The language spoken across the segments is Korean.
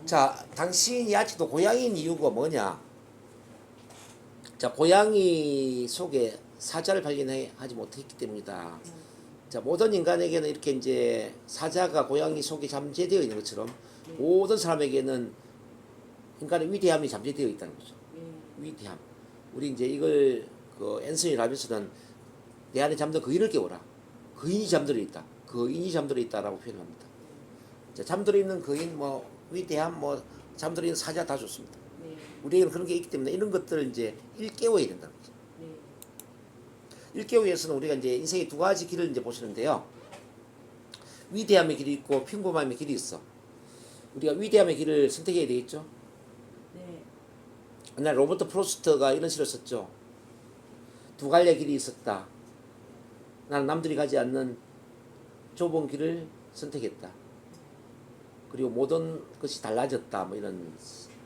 자, 당신이 아직도 고양이인 이유가 뭐냐? 자, 고양이 속에 사자를 발견하지 못했기 때문이다. 자, 모든 인간에게는 이렇게 이제 사자가 고양이 속에 잠재되어 있는 것처럼 모든 사람에게는 인간의 위대함이 잠재되어 있다는 거죠. 위대함. 우리 이제 이걸 그 앤서니 라빈스는 내 안에 잠든 거인을 깨워라. 거인이 잠들어 있다. 거인이 잠들어 있다라고 표현합니다. 자, 잠들어 있는 거인, 뭐 위대함, 뭐 잠들어 있는 사자 다 좋습니다. 우리에게는 그런 게 있기 때문에 이런 것들을 이제 일깨워야 된다는 거죠. 일깨우기 위해서는 우리가 이제 인생의 두 가지 길을 이제 보시는데요. 위대함의 길이 있고 평범함의 길이 있어. 우리가 위대함의 길을 선택해야 되겠죠. 옛날 로버트 프로스트가 이런 시를 썼죠. 두 갈래 길이 있었다. 나는 남들이 가지 않는 좁은 길을 선택했다. 그리고 모든 것이 달라졌다. 뭐 이런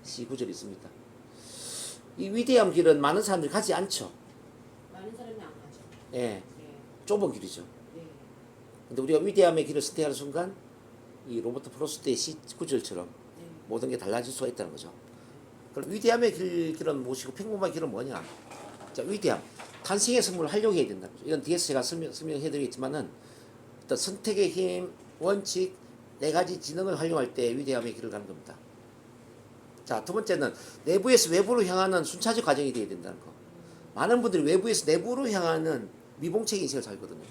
시 구절이 있습니다. 이 위대함 길은 많은 사람들이 가지 않죠. 많은 사람이 안 가죠. 예, 네. 좁은 길이죠. 네. 근데 우리가 위대함의 길을 선택하는 순간 이 로버트 프로스트의 시 구절처럼 네. 모든 게 달라질 수가 있다는 거죠. 그럼 위대함의 길은 무엇이고 평범한 길은 뭐냐? 자, 위대함. 탄생의 선물을 활용해야 된다는 거죠. 이건 뒤에서 제가 설명해 드리겠지만은 어떤 선택의 힘, 원칙, 네 가지 지능을 활용할 때 위대함의 길을 가는 겁니다. 자, 두 번째는 내부에서 외부로 향하는 순차적 과정이 되어야 된다는 거. 많은 분들이 외부에서 내부로 향하는 미봉책인 인생을 살거든요.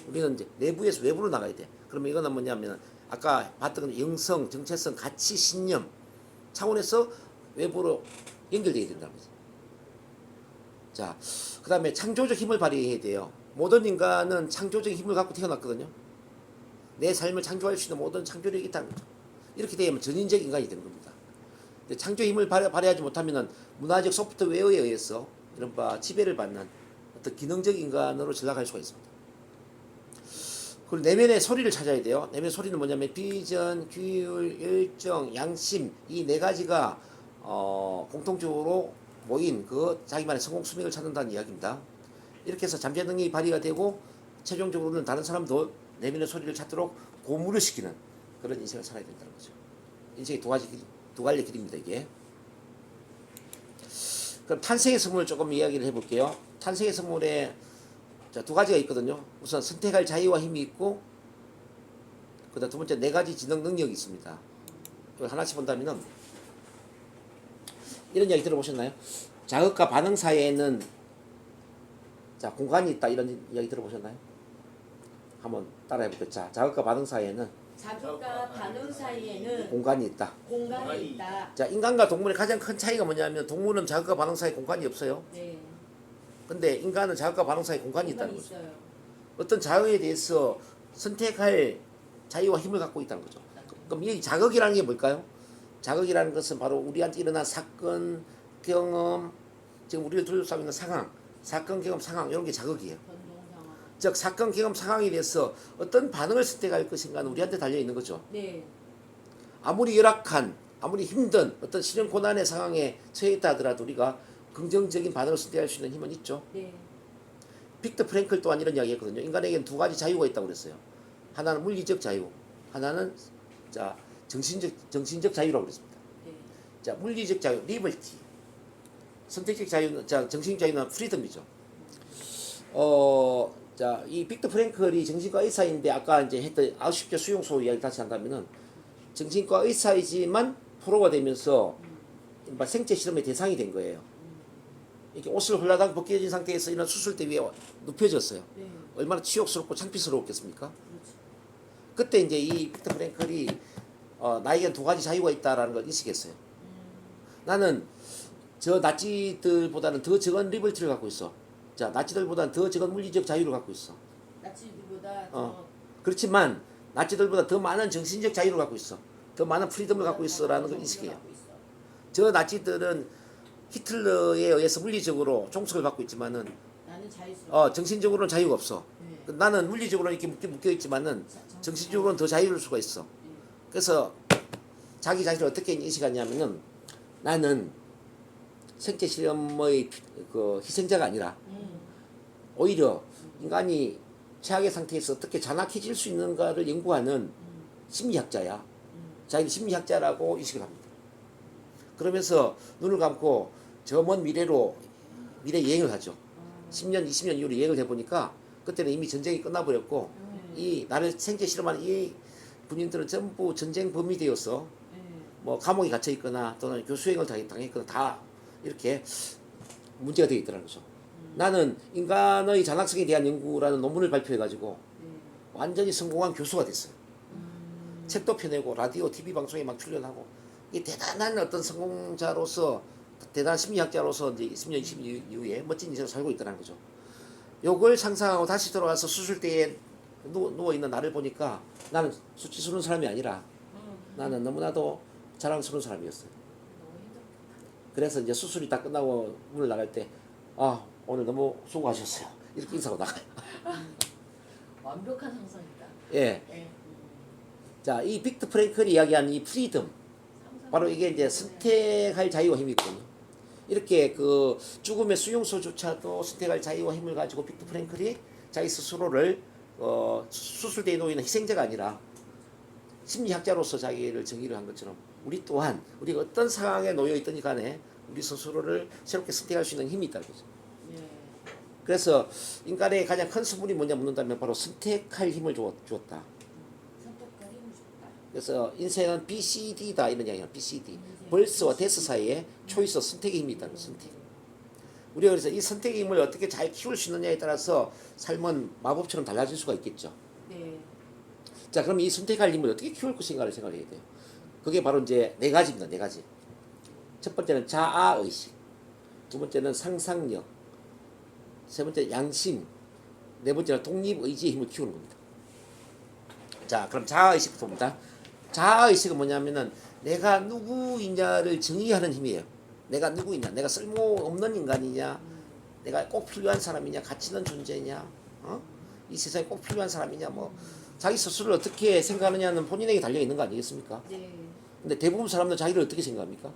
우리는 이제 내부에서 외부로 나가야 돼. 그러면 이거는 뭐냐면 아까 봤던 영성, 정체성, 가치, 신념 차원에서 외부로 연결되어야 된다는 거죠. 자, 그 다음에 창조적 힘을 발휘해야 돼요. 모든 인간은 창조적 힘을 갖고 태어났거든요. 내 삶을 창조할 수 있는 모든 창조력이 있다는 거죠. 이렇게 되면 전인적 인간이 되는 겁니다. 창조 힘을 발휘하지 못하면 문화적 소프트웨어에 의해서 이런 바 지배를 받는 어떤 기능적 인간으로 전락할 수가 있습니다. 그리고 내면의 소리를 찾아야 돼요. 내면의 소리는 뭐냐면 비전, 규율, 열정, 양심 이 네 가지가 공통적으로 모인 그 자기만의 성공 수명을 찾는다는 이야기입니다. 이렇게 해서 잠재 능력이 발휘가 되고 최종적으로는 다른 사람도 내면의 소리를 찾도록 고무를 시키는 그런 인생을 살아야 된다는 거죠. 인생의 두 갈래 길입니다, 이게. 그럼 탄생의 선물을 조금 이야기를 해볼게요. 탄생의 선물에 자, 두 가지가 있거든요. 우선 선택할 자유와 힘이 있고, 그다음 두 번째 네 가지 지능 능력이 있습니다. 하나씩 본다면은 이런 이야기 들어보셨나요? 자극과 반응 사이에는 자 공간이 있다 이런 이야기 들어보셨나요? 한번 따라해볼게요. 자, 자극과 반응 사이에는 자극과 반응 사이에는 공간이 있다. 공간이 있다. 자, 인간과 동물의 가장 큰 차이가 뭐냐면 동물은 자극과 반응 사이에 공간이 없어요. 네. 근데 인간은 자극과 반응 사이에 공간이 있다는 공간이 거죠. 있어요. 어떤 자극에 대해서 선택할 자유와 힘을 갖고 있다는 거죠. 그럼 이 자극이라는 게 뭘까요? 자극이라는 것은 바로 우리한테 일어난 사건, 경험, 지금 우리를 둘러싸고 있는 상황, 사건, 경험, 상황 이런 게 자극이에요. 변동 상황. 즉 사건, 경험, 상황에 대해서 어떤 반응을 선택할 것인가는 우리한테 달려 있는 거죠. 네. 아무리 열악한, 아무리 힘든 어떤 실현 고난의 상황에 처해 있다 하더라도 우리가 긍정적인 반응을 선택할 수 있는 힘은 있죠. 네. 빅터 프랭클 또한 이런 이야기 했거든요. 인간에게는 두 가지 자유가 있다고 그랬어요. 하나는 물리적 자유, 하나는 자 정신적 자유라고 그랬습니다. 네. 자, 물리적 자유, 리버티. 선택적 자유는, 자, 정신적 자유는 프리덤이죠. 자, 이 빅터 프랭클이 정신과 의사인데 아까 이제 했던 아우슈비츠 수용소 이야기 다시 한다면은 정신과 의사이지만 프로가 되면서 생체 실험의 대상이 된 거예요. 이렇게 옷을 홀라당 벗겨진 상태에서 이런 수술대 위에 눕혀졌어요. 네. 얼마나 치욕스럽고 창피스러웠겠습니까? 그렇죠. 그때 이제 이 빅터 프랭클이 나에게는 두 가지 자유가 있다라는 걸 인식했어요. 나는 저 나치들보다는 더 적은 리버티를 갖고 있어. 자, 나치들보다는 더 적은 물리적 자유를 갖고 있어. 나치들보다 그렇지만 나치들보다 더 많은 정신적 자유를 갖고 있어. 더 많은 프리덤을 갖고 있어라는 걸 인식해요. 저 나치들은 히틀러에 의해서 물리적으로 종속을 받고 있지만은 나는 자유스러워. 정신적으로는 자유가 없어. 네. 나는 물리적으로는 이렇게 묶여 있지만은 정신적으로는 더 자유로울 수가 있어. 그래서 자기 자신을 어떻게 인식하냐면은 나는 생체 실험의 그 희생자가 아니라 오히려 인간이 최악의 상태에서 어떻게 잔악해질 수 있는가를 연구하는 심리학자야. 자기는 심리학자라고 인식을 합니다. 그러면서 눈을 감고 저 먼 미래로 미래 여행을 하죠. 10년, 20년 이후로 여행을 해보니까 그때는 이미 전쟁이 끝나버렸고 이 나를 생체 실험하는 이 군인들은 전부 전쟁 범위 되어서 뭐 감옥에 갇혀 있거나 또는 교수행을 당했거나 다 이렇게 문제가 되어 있더라는 거죠. 나는 인간의 잔악성에 대한 연구라는 논문을 발표해가지고 완전히 성공한 교수가 됐어요. 책도 펴내고 라디오, TV 방송에 막 출연하고 이 대단한 어떤 성공자로서 대단한 심리학자로서 이제 10년, 20년 이후에 멋진 인생을 살고 있다는 거죠. 요걸 상상하고 다시 돌아와서 수술대에 누워있는 나를 보니까 나는 수치스러운 사람이 아니라 나는 너무나도 자랑스러운 사람이었어요. 그래서 이제 수술이 다 끝나고 문을 나갈 때 오늘 너무 수고하셨어요. 이렇게 인사하고 나가요. 완벽한 상상이다. 예. 자, 이 빅터 프랭클이 이야기한 이 프리덤, 바로 이게 이제 선택할 자유와 힘이거든요. 이렇게 그 죽음의 수용소조차도 선택할 자유와 힘을 가지고 빅터 프랭클이 자기 스스로를 수술대에 놓이는 희생자가 아니라 심리학자로서 자기를 정의를 한 것처럼 우리 또한 우리가 어떤 상황에 놓여 있든지 간에 우리 스스로를 새롭게 선택할 수 있는 힘이 있다는 거죠. 그래서 인간의 가장 큰 수분이 뭐냐 묻는다면 바로 선택할 힘을 주었다. 선택할 힘을 줬다. 그래서 인생은 BCD다 이런 이야기예요. BCD. 벌스와 데스 사이에 초이스 선택의 힘이 있다는 거예요. 선택. 우리가 그래서 이 선택의 힘을 어떻게 잘 키울 수 있느냐에 따라서 삶은 마법처럼 달라질 수가 있겠죠. 네. 자, 그럼 이 선택할 힘을 어떻게 키울 것인가를 생각을 해야 돼요. 그게 바로 이제 네 가지입니다. 네 가지. 첫 번째는 자아의식, 두 번째는 상상력, 세 번째 양심, 네 번째는 독립의지의 힘을 키우는 겁니다. 자, 그럼 자아의식부터 봅니다. 자아의식은 뭐냐면은 내가 누구이냐를 정의하는 힘이에요. 내가 누구이냐, 내가 쓸모없는 인간이냐, 내가 꼭 필요한 사람이냐, 가치 있는 존재냐, 이 세상에 꼭 필요한 사람이냐, 뭐 자기 스스로를 어떻게 생각하느냐는 본인에게 달려 있는 거 아니겠습니까? 네. 근데 대부분 사람들 자기를 어떻게 생각합니까?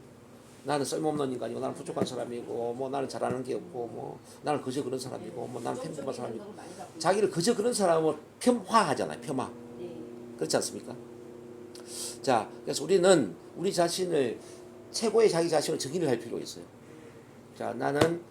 나는 쓸모없는 인간이고, 나는 부족한 사람이고, 뭐 나는 잘하는 게 없고, 뭐 나는 그저 그런 사람이고, 뭐 나는 평범한 사람이고, 자기를 그저 그런 사람을 폄하하잖아요. 폄하. 네. 그렇지 않습니까? 자, 그래서 우리는 우리 자신을 최고의 자기 자신을 정의를 할 필요가 있어요. 자, 나는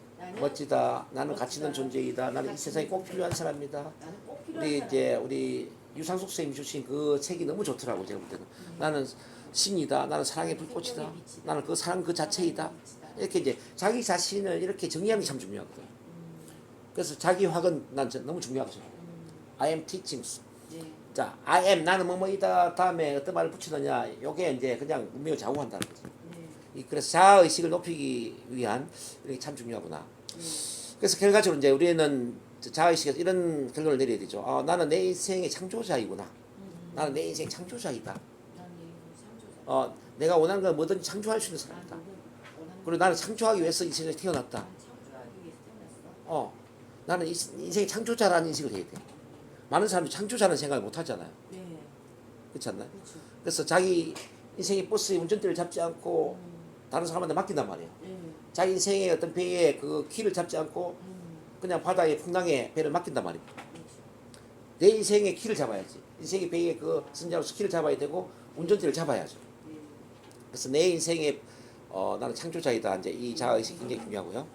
멋지다. 나는 가치 있는 존재이다. 나는 이 세상에 꼭 필요한 사람이다. 나는 꼭 필요한 우리 사람. 이제 우리 유상숙 선생님이 주신 그 책이 너무 좋더라고 제가 볼 때는. 나는 신이다. 나는 사랑의 불꽃이다. 나는 그 사랑 그 자체이다. 이렇게 이제 자기 자신을 이렇게 정의하는 게 참 중요하거든요. 그래서 자기 확은 난 너무 중요하거든요. I am teachings. 네. 자, I am 나는 뭐뭐이다 다음에 어떤 말을 붙이느냐 요게 이제 그냥 운명을 좌우한다는 거죠. 그래서 자아의식을 높이기 위한 이게 참 중요하구나. 그래서 결과적으로 이제 우리는 자아의식에서 이런 결론을 내려야 되죠. 나는 내 인생의 창조자이구나. 나는 내 인생 창조자이다. 나는 얘를 창조자. 내가 원하는 걸 뭐든지 창조할 수 있는 사람이다. 그리고 나는 창조하기 위해서 이 세상에 태어났다. 창조하기 위해서 태어났어. 나는 인생의 창조자라는 인식을 해야 돼. 많은 사람들이 창조자는 생각을 못 하잖아요. 네. 그렇지 않나요? 그렇죠. 그래서 자기 인생의 버스의 운전대를 잡지 않고 다른 사람한테 맡긴단 말이에요. 네. 자기 인생의 어떤 배의 그 키를 잡지 않고 그냥 바다의 풍랑에 배를 맡긴단 말입니다. 내 인생의 키를 잡아야지. 인생의 배의 그 선자로서 키를 잡아야 되고 운전대를 잡아야죠. 그래서 내 인생의 나는 창조자이다. 이제 이 자아의식이 굉장히 중요하고요.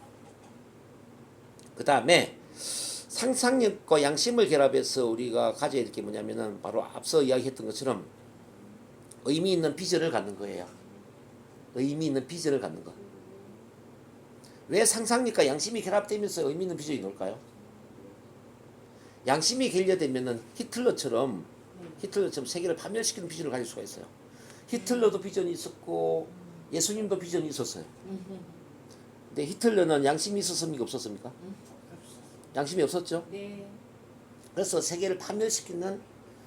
그 다음에 상상력과 양심을 결합해서 우리가 가져야 될 게 뭐냐면은 바로 앞서 이야기했던 것처럼 의미 있는 비전을 갖는 거예요. 의미 있는 비전을 갖는 것. 왜 상상력과 양심이 결합되면서 의미 있는 비전이 나올까요? 양심이 결여되면은 히틀러처럼 세계를 파멸시키는 비전을 가질 수가 있어요. 히틀러도 비전이 있었고 예수님도 비전이 있었어요. 근데 히틀러는 양심이 있었습니까? 없었습니까? 양심이 없었죠. 네. 그래서 세계를 파멸시키는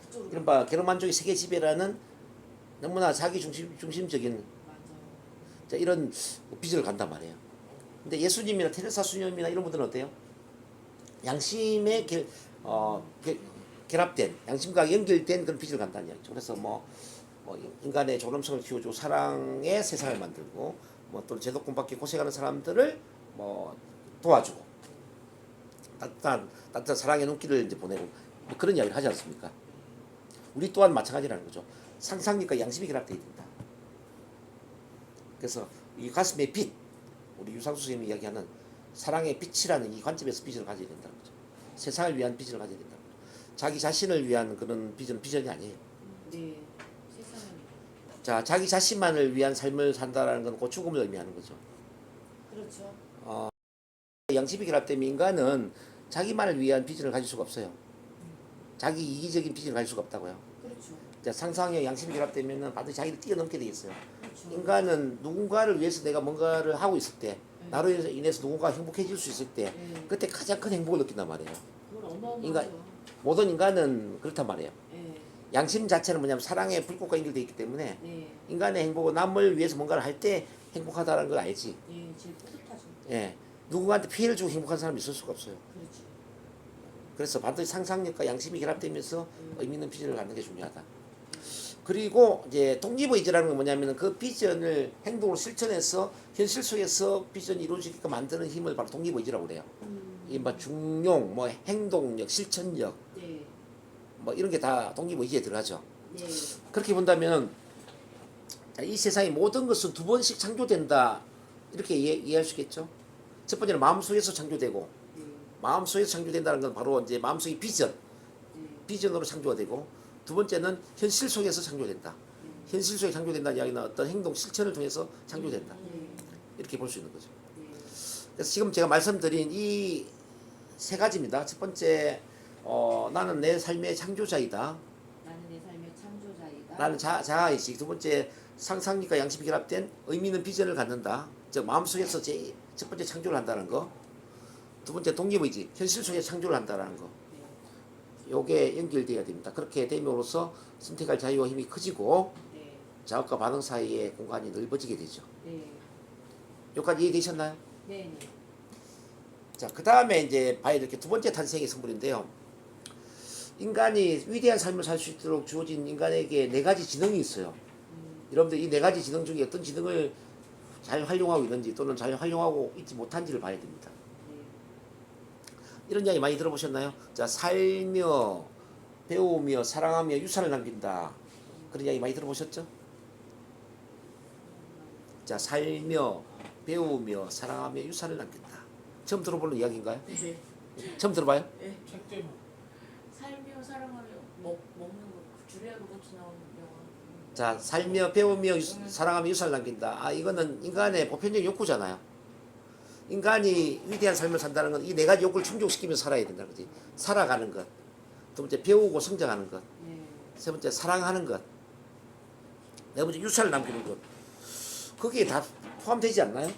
그쪽으로. 이른바 게르만족의 세계 지배라는 너무나 자기 중심적인 맞아. 이런 비전을 간단 말이에요. 근데 예수님이나 테레사 수녀님이나 이런 분들은 어때요? 양심에 결합된 양심과 연결된 그런 비전을 간다는 이야기죠. 그래서 뭐 인간의 존엄성을 키워주고 사랑의 세상을 만들고 뭐 또 제도권밖에 고생하는 사람들을 뭐 도와주고 따뜻한 사랑의 눈길을 이제 보내고 뭐 그런 이야기를 하지 않습니까? 우리 또한 마찬가지라는 거죠. 상상력과 양심이 결합되어야 된다. 그래서 이 가슴의 빛, 우리 유상수 선생님이 이야기하는 사랑의 빛이라는 이 관점에서 비전을 가져야 된다는 거죠. 세상을 위한 비전을 가져야 된다는 거죠. 자기 자신을 위한 그런 비전이 아니에요. 네. 세상을. 자, 자기 자신만을 위한 삶을 산다라는 건 고충금을 의미하는 거죠. 그렇죠. 양심이 결합되면 인간은 자기만을 위한 비전을 가질 수가 없어요. 자기 이기적인 비전을 가질 수가 없다고요. 그렇죠. 자, 상상력, 양심이 결합되면 반드시 자기를 뛰어넘게 되겠어요. 그렇죠. 인간은 누군가를 위해서 내가 뭔가를 하고 있을 때, 나로 인해서 누군가가 행복해질 수 있을 때, 네. 그때 가장 큰 행복을 느낀단 말이에요. 그건 어마어마하죠. 인간- 모든 인간은 그렇단 말이에요. 네. 양심 자체는 뭐냐면 사랑의 불꽃과 연결되어 있기 때문에 네. 인간의 행복은 남을 위해서 뭔가를 할 때 행복하다는 걸 알지. 네. 제일 뿌듯하죠. 예. 누군가한테 피해를 주고 행복한 사람이 있을 수가 없어요. 그렇죠. 그래서 반드시 상상력과 양심이 결합되면서 의미 있는 비전을 갖는 게 중요하다. 그리고 이제 독립의지라는 건 뭐냐면은 그 비전을 행동으로 실천해서 현실 속에서 비전이 이루어지게끔 만드는 힘을 바로 독립의지라고 그래요. 이 뭐 중용, 뭐 행동력, 실천력, 네. 뭐 이런 게 다 독립의지에 들어가죠. 네. 그렇게 본다면 이 세상의 모든 것은 두 번씩 창조된다 이렇게 이해할 수 있겠죠. 첫 번째는 마음속에서 창조되고, 네. 마음속에서 창조된다는 건 바로 이제 마음속의 비전, 네. 비전으로 창조가 되고, 두 번째는 현실 속에서 창조된다. 현실 속에 창조된다는 이야기는 어떤 행동 실천을 통해서 창조된다. 네. 이렇게 볼 수 있는 거죠. 네. 그래서 지금 제가 말씀드린 이 세 가지입니다. 첫 번째, 나는 내 삶의 창조자이다. 나는 내 삶의 창조자이다. 나는 자아의식. 두 번째, 상상력과 양심이 결합된 의미 있는 비전을 갖는다. 즉 마음속에서 첫 번째 창조를 한다는 거. 두 번째, 독립의지. 현실 속에 창조를 한다는 거. 네. 요게 연결되어야 됩니다. 그렇게 됨으로써 선택할 자유와 힘이 커지고 네. 자극과 반응 사이의 공간이 넓어지게 되죠. 네. 여기까지 이해되셨나요? 네. 네. 자, 그 다음에 이제 봐야 될 게 두 번째 탄생의 선물인데요. 인간이 위대한 삶을 살 수 있도록 주어진 인간에게 네 가지 지능이 있어요. 여러분들 이 네 가지 지능 중에 어떤 지능을 잘 활용하고 있는지 또는 잘 활용하고 있지 못한지를 봐야 됩니다. 네. 이런 이야기 많이 들어보셨나요? 자, 살며 배우며 사랑하며 유산을 남긴다. 그런 이야기 많이 들어보셨죠? 자, 살며 배우며 사랑하며 유산을 남긴다. 처음 들어보는 이야기인가요? 네. 처음 들어봐요? 네. 책 제목. 살며 사랑하며 먹는 거 줄리아 로버츠 나오는 영화. 자, 살며 배우며 사랑하며 유산을 남긴다. 아, 이거는 인간의 보편적인 욕구잖아요. 인간이 위대한 삶을 산다는 건 이 네 가지 욕구를 충족시키면서 살아야 된다는 거지. 살아가는 것. 두 번째, 배우고 성장하는 것. 네. 세 번째, 사랑하는 것. 네 번째, 유산을 남기는 것. 거기에 다 포함되지 않나요?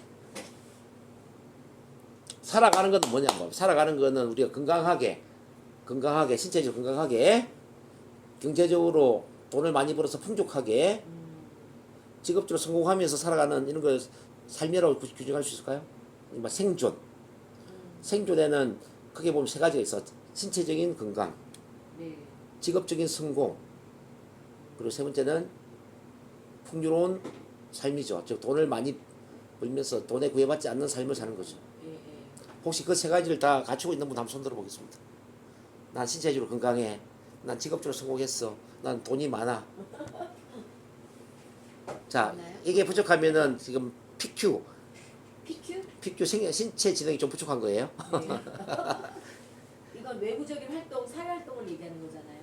살아가는 것은 뭐냐고. 살아가는 것은 우리가 건강하게, 신체적으로 건강하게, 경제적으로 돈을 많이 벌어서 풍족하게, 직업적으로 성공하면서 살아가는 이런 걸 삶이라고 규정할 수 있을까요? 뭐 생존. 생존에는 크게 보면 세 가지가 있어. 신체적인 건강, 네. 직업적인 성공, 그리고 세 번째는 풍요로운 삶이죠. 즉 돈을 많이 벌면서 돈에 구애받지 않는 삶을 사는 거죠. 예, 예. 혹시 그 세 가지를 다 갖추고 있는 분 한번 손 들어보겠습니다. 난 신체적으로 건강해. 난 직업적으로 성공했어. 난 돈이 많아. 자, 맞나요? 이게 부족하면은 지금 PQ PQ? 신체 지능이 좀 부족한 거예요. 네. 이건 외부적인 활동, 사회 활동을 얘기하는 거잖아요.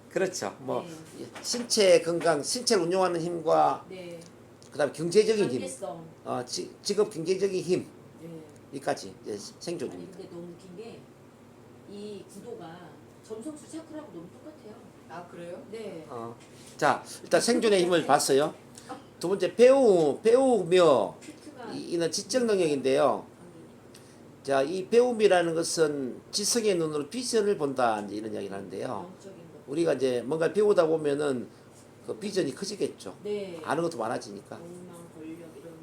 그렇죠. 뭐 네. 신체 건강, 신체를 운용하는 힘과 네. 그다음에 경제적인 힘, 관계성. 직업 경제적인 힘 네. 이까지 이제 아니 생존입니다. 근데 너무 웃긴 게 이 구도가 점성술 차크라고 너무 똑같아요. 아 그래요? 네. 자, 일단 생존의 힘을 봤어요. 두 번째 배우며 피트가 이는 지적 능력인데요. 자, 이 배움이라는 것은 지성의 눈으로 비전을 본다 이제 이런 이야기를 하는데요. 영적인 것. 우리가 이제 뭔가 배우다 보면은 그 비전이 커지겠죠. 네. 아는 것도 많아지니까. 욕망, 권력 이런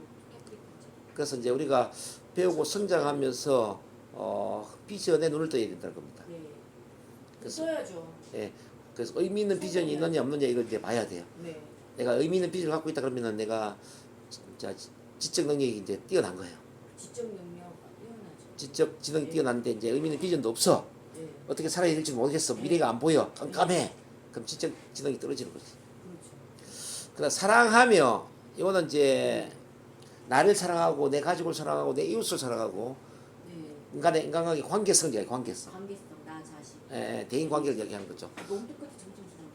캐릭터. 그래서 이제 우리가 배우고 성장하면서 비전에 눈을 떠야 된다는 겁니다. 네. 그래서 써야죠. 예, 그래서 의미 있는 비전이 있느냐 없느냐 이걸 이제 봐야 돼요. 네. 내가 의미 있는 비전을 갖고 있다 그러면은 내가 진짜 지적 능력이 이제 뛰어난 거예요. 지적 능력 뛰어나죠. 지적 지능이 뛰어난데 이제 의미 있는 비전도 없어. 네. 어떻게 살아야 될지 모르겠어. 미래가 안 보여. 깜깜해. 그럼 지적 지능이 떨어지는 거지. 그렇죠. 그다음 사랑하며 이거는 이제 나를 사랑하고 내 가족을 사랑하고 내 이웃을 사랑하고 네. 인간관계 관계성 얘기 관계성. 관계성, 나 자신. 대인 관계를 얘기하는 거죠. 너무 똑같이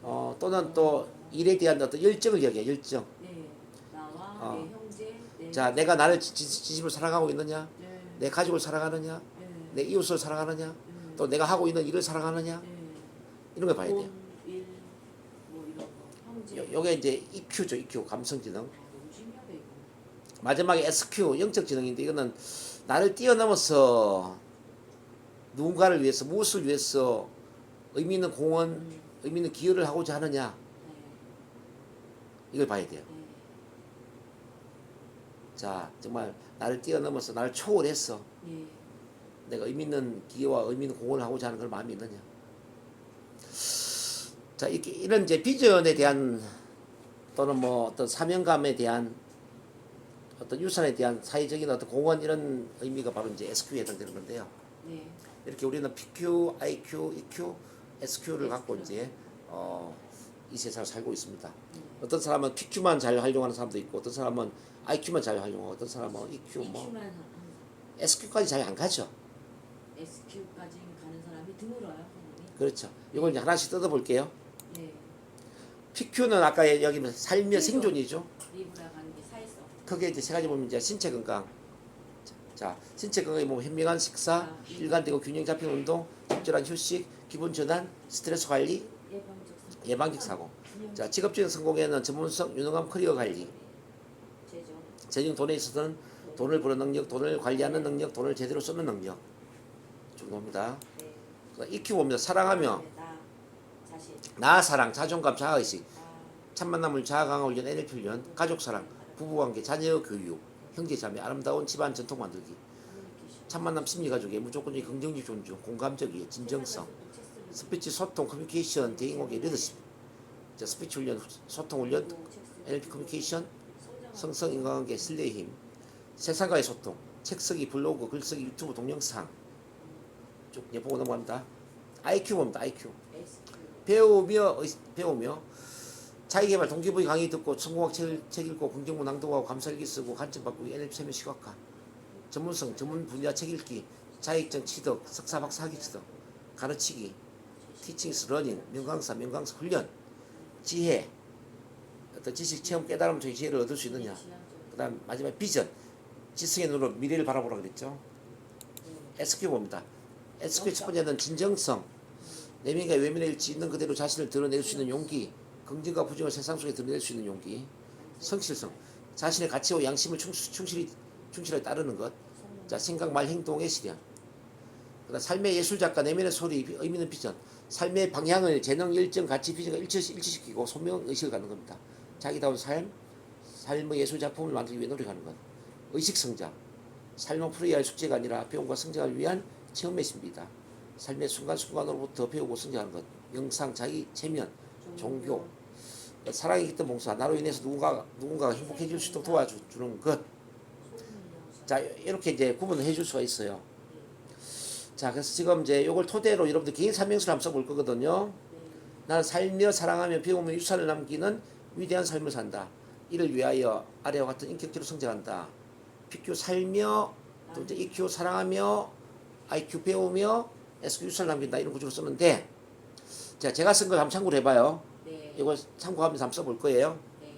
점점 또는 또 일에 대한 어떤 열정을 얘기해 열정. 네. 나와 내 형제, 내 자, 내가 나를 진심으로 사랑하고 있느냐? 네. 내 가족을 사랑하느냐? 네. 내 이웃을 사랑하느냐? 네. 또 내가 하고 있는 일을 사랑하느냐? 네. 이런 걸 봐야 돼요. 돈, 일, 뭐 이런 거, 형제. 요게 이제 EQ죠, EQ, 감성지능. 너무 중요하다 이거. 마지막에 SQ, 영적 지능인데 이거는 나를 뛰어넘어서 누군가를 위해서, 무엇을 위해서 의미 있는 공헌, 의미 있는 기여를 하고자 하느냐? 네. 이걸 봐야 돼요. 네. 자, 정말 나를 뛰어넘어서 나를 초월해서 네. 내가 의미 있는 기여와 의미 있는 공헌을 하고자 하는 그런 마음이 있느냐? 자, 이런 이제 비전에 대한 또는 뭐 어떤 사명감에 대한 어떤 유산에 대한 사회적인 어떤 공헌 이런 의미가 바로 이제 SQ에 해당되는 건데요. 네. 이렇게 우리는 PQ, IQ, EQ, SQ를 갖고 이제 이 세상을 살고 있습니다. 어떤 사람은 PQ만 잘 활용하는 사람도 있고, 어떤 사람은 IQ만 잘 활용하고, 어떤 사람은 EQ, 뭐 EQ만 항상 SQ까지 잘 안 가죠. SQ까지 가는 사람이 드물어요, 선생님. 그렇죠. 이걸 이제 하나씩 뜯어볼게요. 네. PQ는 아까 여기 삶의 생존이죠. 리브라 가는 게 사회성. 크게 이제 세 가지 보면 이제 신체 건강. 자, 신체 건강이 뭐 현명한 식사, 일관되고 균형 잡힌 운동, 적절한 휴식, 기분 전환, 스트레스 관리, 예방적 사고. 자, 직업적인 성공에는 전문성, 유능함, 커리어 관리, 제죠. 재정 돈에 있어서는 돈을 버는 능력, 돈을 관리하는 능력, 돈을 제대로 쓰는 능력 정도입니다. 네. 그러니까 EQ 봅니다. 사랑하며 네, 나 자신. 나 사랑, 자존감, 자아의식, 나 참만남을 자아강화 훈련, NLP 훈련, 가족 사랑, 부부관계, 자녀 교육, 형제자매, 아름다운 집안 전통 만들기, 커뮤니케이션. 참만남 심리가족의 무조건적인 긍정적 존중, 공감적이에요, 진정성, 스피치 소통, 커뮤니케이션, 대인관계, 리더십. 자, 스피치 훈련, 소통 훈련, NLP 커뮤니케이션, 성성 인간관계, 신뢰의 힘, 세상과의 소통, 책 쓰기, 블로그, 글 쓰기, 유튜브 동영상 쭉 보고 넘어갑니다. IQ 봅니다. IQ. 배우며 자기개발 동기부여 강의 듣고 성공학 책 읽고 긍정문 낭독하고 감사일기 쓰고 관점 바꾸기 NLP 세면 시각화 전문성 전문 분야 책 읽기 자격증 취득 석사 박사 학위 취득 가르치기 티칭스 러닝 명강사 훈련 지혜 어떤 지식 체험 깨달음 통해 지혜를 얻을 수 있느냐 그 다음 마지막 비전 지성의 눈으로 미래를 바라보라 그랬죠. SQ 봅니다. SQ 첫 번째는 진정성 내면과 외면의 일치 있는 그대로 자신을 드러낼 수 있는 용기 긍정과 부정을 세상 속에 드러낼 수 있는 용기 성실성 자신의 가치와 양심을 충실하게 따르는 것 자, 생각 말 행동의 실현 그다음 삶의 예술작가 내면의 소리 의미 있는 비전 삶의 방향을 재능 열정 가치 비전과 일치시키고 소명의식을 갖는 겁니다. 자기다운 삶의 예술작품을 만들기 위해 노력하는 것 의식성장 삶은 풀어야 할 숙제가 아니라 배움과 성장을 위한 체험의 신비다. 삶의 순간순간으로부터 배우고 성장하는 것 영상 자기 체면 종교 사랑이 깃든 봉사 나로 인해서 누군가가 행복해질 수 있도록 도와주는 것. 자, 이렇게 이제 구분을 해줄 수가 있어요. 자, 그래서 지금 이제 이걸 토대로 여러분들 개인 설명서를 한번 써볼 거거든요. 나는 살며 사랑하며 배우며 유산을 남기는 위대한 삶을 산다. 이를 위하여 아래와 같은 인격적으로 성장한다. PQ 살며 또 이제 EQ 사랑하며 IQ 배우며 SQ 유산을 남긴다. 이런 구조로 쓰는데 자, 제가 쓴 걸 한번 참고를 해봐요. 네. 이거 참고하면서 한번 써볼 거예요. 네.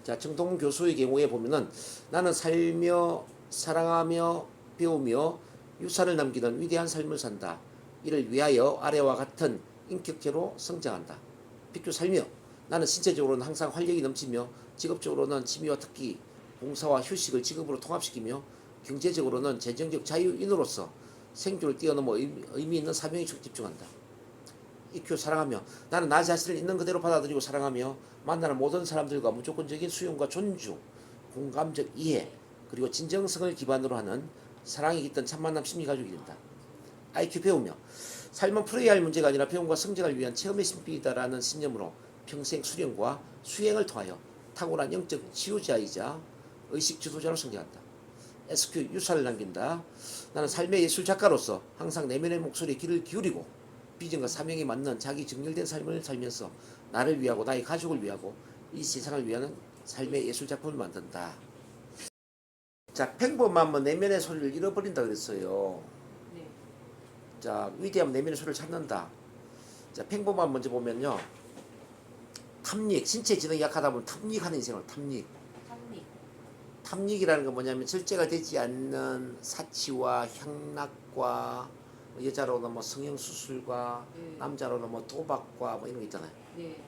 자, 정동훈 교수의 경우에 보면은 나는 살며 사랑하며 배우며 유산을 남기는 위대한 삶을 산다. 이를 위하여 아래와 같은 인격체로 성장한다. PQ 살며 나는 신체적으로는 항상 활력이 넘치며 직업적으로는 취미와 특기, 봉사와 휴식을 직업으로 통합시키며 경제적으로는 재정적 자유인으로서 생존을 뛰어넘어 의미 있는 사명에 집중한다. EQ 사랑하며 나는 나 자신을 있는 그대로 받아들이고 사랑하며 만나는 모든 사람들과 무조건적인 수용과 존중, 공감적 이해 그리고 진정성을 기반으로 하는 사랑이 깃든 참만남 심리가족이 된다. IQ 배우며 삶은 풀어야 할 문제가 아니라 배움과 성장을 위한 체험의 신비이다라는 신념으로 평생 수련과 수행을 통하여 탁월한 영적 지도자이자 의식 지도자로 성장한다. SQ 유산을 남긴다. 나는 삶의 예술 작가로서 항상 내면의 목소리에 귀를 기울이고 비전과 사명에 맞는 자기 정렬된 삶을 살면서 나를 위하고 나의 가족을 위하고 이 세상을 위하는 삶의 예술 작품을 만든다. 자, 평범하면 내면의 소리를 잃어버린다 그랬어요. 네. 자, 위대하면 내면의 소리를 찾는다. 자, 평범한 먼저 보면요. 탐닉, 신체 지능이 약하다 보면 탐닉하는 인생을 탐닉. 탐닉. 탐닉이라는 건 뭐냐면 절제가 되지 않는 사치와 향락과 여자로는 뭐 성형수술과 네. 남자로는 뭐 도박과 뭐 이런 거 있잖아요. 네.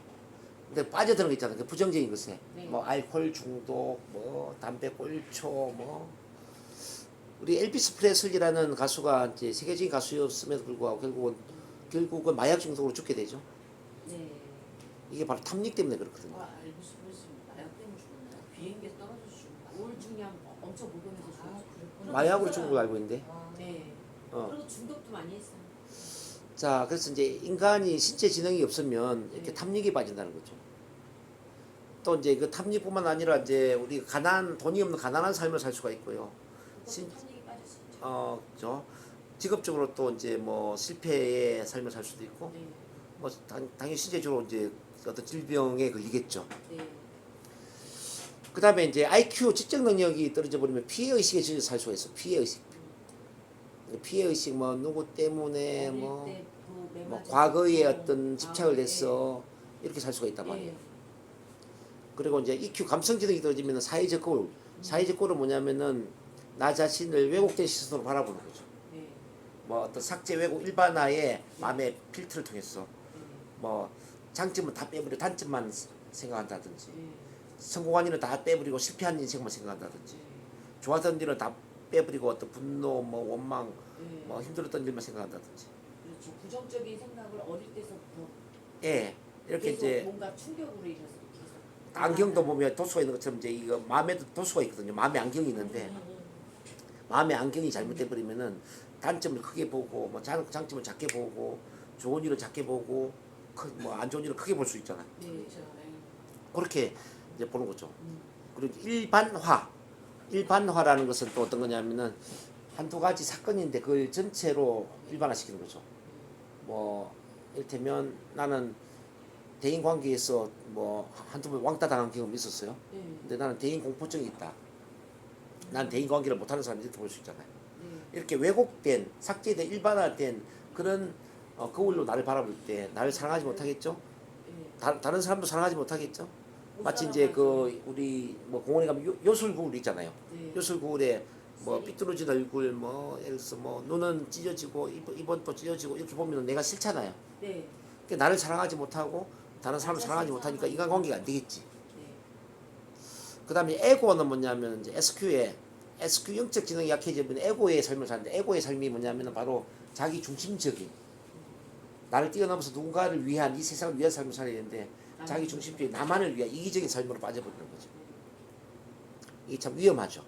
근데 빠져드는 거 있잖아요. 그 부정적인 것에 네. 뭐 알코올 중독, 뭐 담배 꼴초, 뭐 우리 엘비스 프레슬리라는 가수가 이제 세계적인 가수였음에도 불구하고 결국은 마약 중독으로 죽게 되죠. 네. 이게 바로 탐닉 때문에 그렇거든요. 와, 엘비스 프레슬리 마약 때문에 죽었나요? 비행기에서 떨어져서 죽었나요? 우울증량 엄청 먹으면서 죽었죠. 그랬구나. 마약으로 죽은 걸로 알고 있는데. 아, 네. 어. 그리고 중독도 많이 했어요. 자, 그래서 이제 인간이 신체 지능이 없으면 이렇게 네. 탐닉에 빠진다는 거죠. 또 이제 그 탐닉뿐만 아니라 이제 우리 돈이 없는 가난한 삶을 살 수가 있고요. 신- 그것도 탐닉이 빠질 수 있죠. 저 직업적으로 또 이제 뭐 실패의 삶을 살 수도 있고, 네. 뭐 당연히 신체적으로 이제 어떤 질병에 걸리겠죠. 네. 그 다음에 이제 IQ 지적 능력이 떨어져 버리면 피해 의식에 살 수가 있어. 피해 의식. 피해 의식 뭐 누구 때문에 어릴 뭐, 때 그 매 뭐 맞은 과거에 거, 어떤 집착을 네. 해서 이렇게 살 수가 있단 말이에요. 예. 그리고 이제 EQ 감성 지능이 떨어지면 사회적 거울. 사회적 거울은 뭐냐면은 나 자신을 왜곡된 시선으로 바라보는 거죠. 네. 뭐 어떤 삭제 왜곡 일반화의 마음의 필터를 통해서 네. 뭐 장점은 다 빼버리고 단점만 생각한다든지, 네. 성공한 일은 다 빼버리고 실패한 인생만 생각한다든지, 좋았던 일은 다 빼버리고 어떤 분노, 뭐 원망, 네. 뭐 힘들었던 일만 생각한다든지. 그렇죠. 부정적인 생각을 어릴 때서부터 예, 이렇게 계속 이제 뭔가 충격으로 인해서 계속 안경도 보면 도수가 있는 것처럼 이제 이거 마음에도 도수가 있거든요. 마음에 안경이 있는데 마음의 안경이 잘못돼 버리면은 단점을 크게 보고 뭐 장점을 작게 보고 좋은 일은 작게 보고 뭐 안 좋은 일은 크게 볼 수 있잖아요. 네. 그렇죠. 네. 그렇게 이제 보는 거죠. 음. 그리고 일반화라는 것은 또 어떤 거냐면은 한두 가지 사건인데 그걸 전체로 일반화시키는 거죠. 뭐 이를테면 나는 대인 관계에서 뭐 한두 번 왕따 당한 경험이 있었어요. 네. 근데 나는 대인 공포증이 있다. 난 대인 관계를 못하는 사람 이렇게 볼 수 있잖아요. 네. 이렇게 왜곡된, 삭제된, 일반화된 그런 거울로 나를 바라볼 때 나를 사랑하지 못하겠죠? 네. 다른 사람도 사랑하지 못하겠죠? 못 마치 이제 살아가죠. 우리 뭐 공원에 가면 요술 거울 있잖아요. 네. 요술 거울에 뭐 네. 삐뚤어진 얼굴, 뭐 예를 들어서 뭐 눈은 찢어지고 입은 찢어지고 이렇게 보면 내가 싫잖아요. 네. 그러니까 나를 사랑하지 못하고 다른 사람을 사랑하지 못하니까 인간관계가 안 되겠지. 네. 그 다음에 에고는 뭐냐면 이제 SQ 영적 지능이 약해지면 에고의 삶을 사는데 에고의 삶이 뭐냐면 바로 자기 중심적인 나를 뛰어넘어서 누군가를 위한 이 세상을 위한 삶을 살아야 되는데 자기 중심적인 나만을 위한 이기적인 삶으로 빠져버리는 거죠. 이게 참 위험하죠.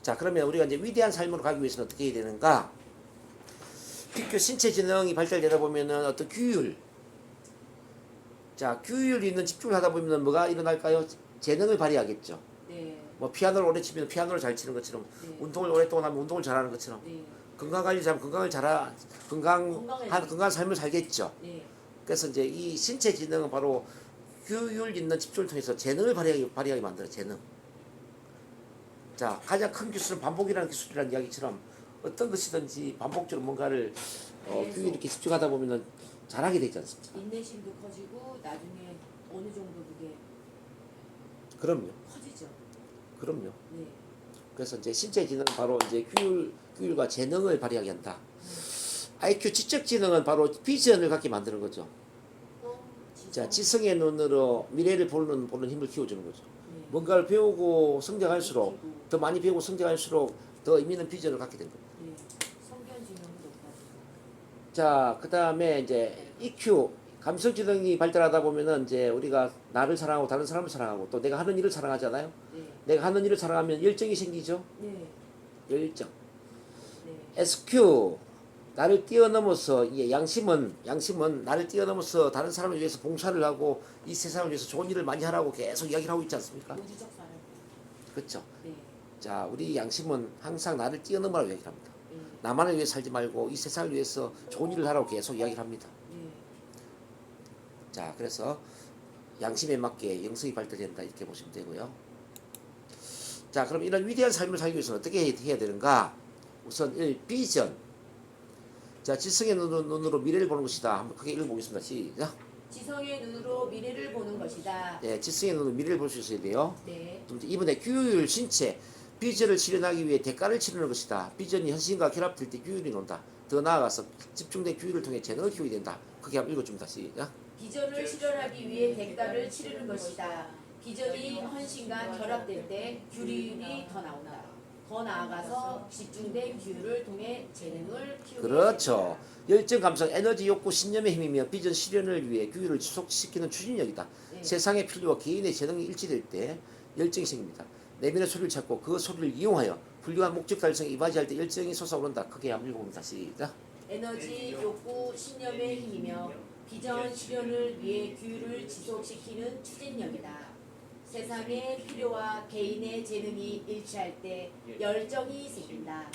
자, 그러면 우리가 이제 위대한 삶으로 가기 위해서는 어떻게 해야 되는가? 비교 신체 지능이 발달되다 보면은 어떤 규율, 자, 규율 있는 집중을 하다 보면 뭐가 일어날까요? 재능을 발휘하겠죠. 네. 뭐 피아노를 오래 치면 피아노를 잘 치는 것처럼, 네. 운동을 오랫동안 하면 운동을 잘하는 것처럼, 네. 건강 관리 잘하면 건강한 삶을 살겠죠. 네. 그래서 이제 이 신체 지능은 바로 규율 있는 집중을 통해서 재능을 발휘하게 만들어요. 재능. 자, 가장 큰 기술은 반복이라는 기술이라는 이야기처럼 어떤 것이든지 반복적으로 뭔가를 계속. 규율 있게 집중하다 보면은 잘하게 되지 않습니까? 인내심도 커지고 나중에 어느 정도 그게 그럼요. 커지죠. 그럼요. 네. 그래서 이제 신체 지능은 바로 이제 규율과 재능을 발휘하게 한다. IQ 지적 지능은 바로 비전을 갖게 만드는 거죠. 자, 지성의 눈으로 미래를 보는 힘을 키워주는 거죠. 네. 뭔가를 배우고 성장할수록 더 많이 배우고 성장할수록 더 의미 있는 비전을 갖게 된 겁니다. 네. 성견 지능은 높아지고. 자, 그 다음에 이제 EQ 감성 지능이 발달하다 보면은 이제 우리가 나를 사랑하고 다른 사람을 사랑하고 또 내가 하는 일을 사랑하잖아요. 네. 내가 하는 일을 사랑하면 열정이 생기죠. 네. 열정. 네. SQ 나를 뛰어넘어서 이게 양심은 나를 뛰어넘어서 다른 사람을 위해서 봉사를 하고 이 세상을 위해서 좋은 일을 많이 하라고 계속 이야기를 하고 있지 않습니까? 우주적 사랑. 그렇죠. 네. 자, 우리 양심은 항상 나를 뛰어넘으라고 이야기를 합니다. 네. 나만을 위해 살지 말고 이 세상을 위해서 좋은 일을 하라고 계속 이야기를 합니다. 네. 자, 그래서 양심에 맞게 영성이 발달된다 이렇게 보시면 되고요. 자, 그럼 이런 위대한 삶을 살기 위해서는 어떻게 해야 되는가? 우선 비전. 자, 지성의 눈으로 미래를 보는 것이다. 한번 크게 읽어보겠습니다. 시작. 지성의 눈으로 미래를 보는 것이다. 네, 지성의 눈으로 미래를 볼 수 있어야 돼요. 네. 이번에 규율, 신체, 비전을 실현하기 위해 대가를 치르는 것이다. 비전이 현실과 결합될 때 규율이 논다. 더 나아가서 집중된 규율을 통해 재능을 키우게 된다. 그렇게 한번 읽어줍니다. 시작. 비전을 실현하기 위해 대가를 치르는 것이다. 비전이 헌신과 결합될 때 규율이 더 나온다. 더 나아가서 집중된 규율을 통해 재능을 키우게 그렇죠. 된다. 열정, 감성, 에너지, 욕구, 신념의 힘이며 비전 실현을 위해 규율을 지속시키는 추진력이다. 네. 세상의 필요와 개인의 재능이 일치될 때 열정이 생깁니다. 내면의 소리를 찾고 그 소리를 이용하여 훌륭한 목적 달성에 이바지할 때 열정이 솟아오른다. 크게 한번 읽어봅니다. 시작. 에너지, 욕구, 신념의 힘이며 비전 실현을 위해 규율을 지속시키는 추진력이다. 세상의 필요와 개인의 재능이 일치할 때 열정이 생긴다.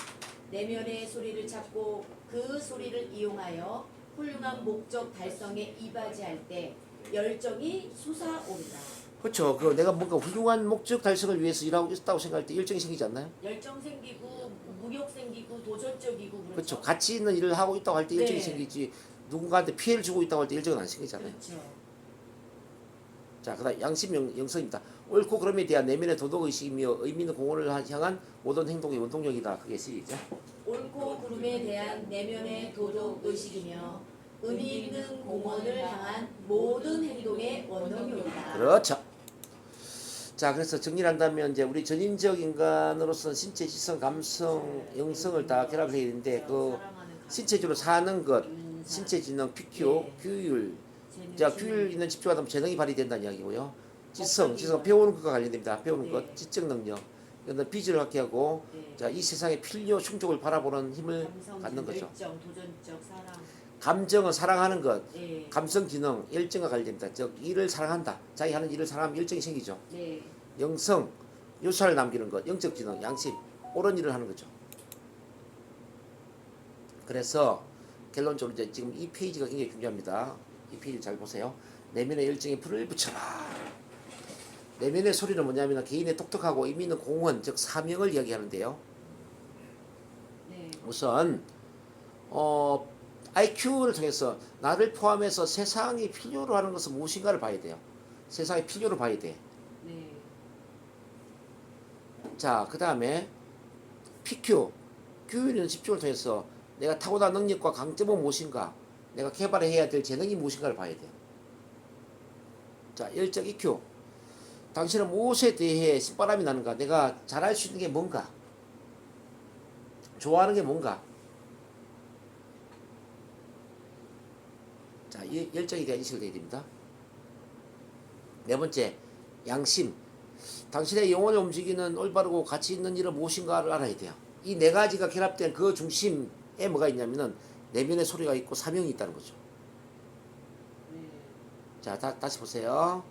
내면의 소리를 찾고 그 소리를 이용하여 훌륭한 목적 달성에 이바지할 때 열정이 솟아오른다. 그렇죠. 그 내가 뭔가 훌륭한 목적 달성을 위해서 일하고 있다고 생각할 때 열정이 생기지 않나요? 열정 생기고 무력 생기고 도전적이고 그렇죠. 그렇죠. 가치 있는 일을 하고 있다고 할 때 열정이 네. 생기지 누군가한테 피해를 주고 있다고 할 때 열정은 안 생기잖아요. 그렇죠. 자, 그다음 양심 영성입니다. 옳고 그름에 대한 내면의 도덕 의식이며 의미 있는 공헌을 향한 모든 행동의 원동력이다. 그게 시죠. 옳고 그름에 대한 내면의 도덕 의식이며 의미 있는 공헌을 향한 모든 행동의 원동력이다. 그렇죠. 자, 그래서 정리를 한다면 이제 우리 전인적 인간으로서는 신체, 지성, 감성, 영성을 다 결합을 해야 되는데 그 신체적으로 사는 것, 신체 지능, PQ, 규율. 자, 규율 있는 집중하다 보면 재능이 발휘된다는 이야기고요. 지성 배우는 것과 관련됩니다. 배우는 것, 지적 능력. 이건 비전을 갖게 하고 자, 이 세상의 필요, 충족을 바라보는 힘을 갖는 거죠. 열정, 도전적 사랑. 감정은 사랑하는 것, 네. 감성 기능, 열정과 관련됩니다. 즉 일을 사랑한다. 자기 하는 일을 사랑하면 열정이 생기죠. 네. 영성, 유사를 남기는 것, 영적 지능, 양심, 옳은 일을 하는 거죠. 그래서 결론적으로 이제 지금 이 페이지가 굉장히 중요합니다. 이 페이지 잘 보세요. 내면의 열정에 불을 붙여라. 내면의 소리는 뭐냐면 개인의 독특하고 의미 있는 공헌, 즉 사명을 이야기하는데요. 네. 우선 IQ를 통해서 나를 포함해서 세상이 필요로 하는 것은 무엇인가를 봐야 돼요. 세상의 필요로 봐야 돼. 네. 자, 그 다음에 PQ, 규율이는 집중을 통해서 내가 타고난 능력과 강점은 무엇인가, 내가 개발해야 될 재능이 무엇인가를 봐야 돼요. 자, 열정 EQ, 당신은 무엇에 대해 신바람이 나는가, 내가 잘할 수 있는 게 뭔가, 좋아하는 게 뭔가. 자, 이 열정에 대한 인식을 해야 됩니다. 네 번째, 양심. 당신의 영혼을 움직이는 올바르고 가치 있는 일은 무엇인가를 알아야 돼요. 이 네 가지가 결합된 그 중심에 뭐가 있냐면은 내면의 소리가 있고 사명이 있다는 거죠. 네. 자, 다시 보세요.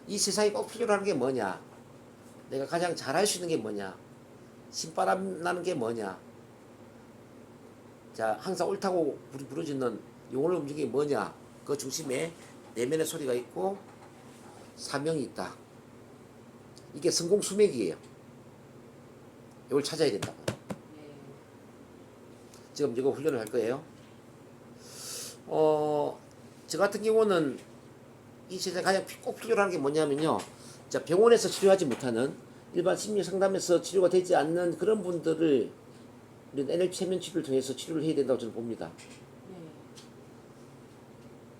이 세상에 꼭 필요로 하는 게 뭐냐? 내가 가장 잘할 수 있는 게 뭐냐? 신바람 나는 게 뭐냐? 자, 항상 옳다고 부르짖는 영혼을 움직이는 게 뭐냐? 그 중심에 내면의 소리가 있고 사명이 있다. 이게 성공 수맥이에요. 이걸 찾아야 된다. 네. 지금 이거 훈련을 할 거예요. 저 같은 경우는 이 세상에 가장 꼭 필요로 하는 게 뭐냐면요. 자, 병원에서 치료하지 못하는 일반 심리 상담에서 치료가 되지 않는 그런 분들을 우리는 NLP 최면 치료를 통해서 치료를 해야 된다고 저는 봅니다.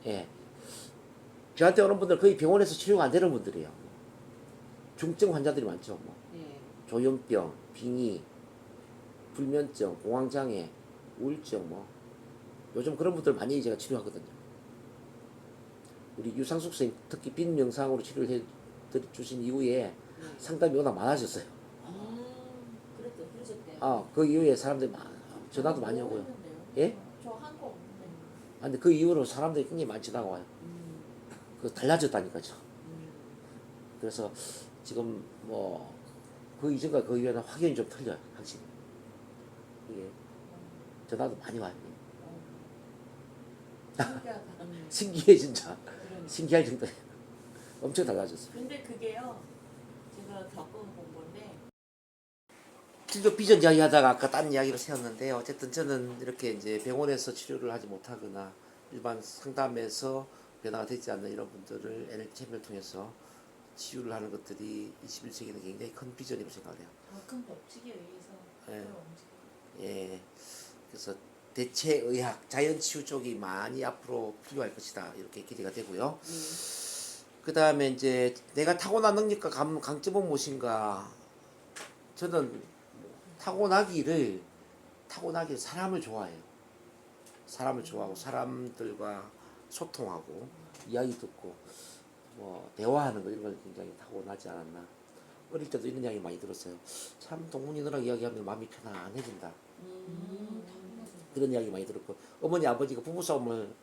네. 예. 저한테 오는 분들 거의 병원에서 치료가 안 되는 분들이에요. 중증 환자들이 많죠. 뭐. 네. 조현병, 빙의, 불면증, 공황장애, 우울증 뭐 요즘 그런 분들 많이 제가 치료하거든요. 우리 유상숙 선생님 특히 빈 명상으로 치료를 해 주신 이후에 네. 상담이 워낙 많아졌어요. 그러셨대요. 그 이후에 사람들이 전화도 많이 오고요. 예? 저한거 없는데. 근데 그 이후로 사람들이 굉장히 많이 전화가 와요. 그 달라졌다니까요. 그래서 지금 뭐 그 이전과 그 이후에는 확연히 좀 틀려요. 확실히. 이게 전화도 많이 와요. 신기하다. 신기해 진짜. 신기할 정도예요. 엄청 달라졌어요. 근데 그게요. 제가 겪어본 건데 진짜 비전 이야기 하다가 아까 딴 이야기를 세웠는데 어쨌든 저는 이렇게 이제 병원에서 치료를 하지 못하거나 일반 상담에서 변화가 되지 않는 이런 분들을 NLP 체험을 통해서 치유를 하는 것들이 21세기는 굉장히 큰 비전이라고 생각해요. 더 큰 법칙에 의해서 예. 움직여요. 예. 그래서 대체의학, 자연치유 쪽이 많이 앞으로 필요할 것이다. 이렇게 기대가 되고요. 그 다음에 이제 내가 타고난 능력과 강점은 무엇인가? 저는 타고나기를 사람을 좋아해요. 사람을 좋아하고 사람들과 소통하고 이야기 듣고 뭐 대화하는 거 이런 걸 굉장히 타고나지 않았나. 어릴 때도 이런 이야기 많이 들었어요. 참 동문이너랑 이야기하면 마음이 편안해진다. 그런 이야기 많이 들었고 어머니 아버지가 부부싸움을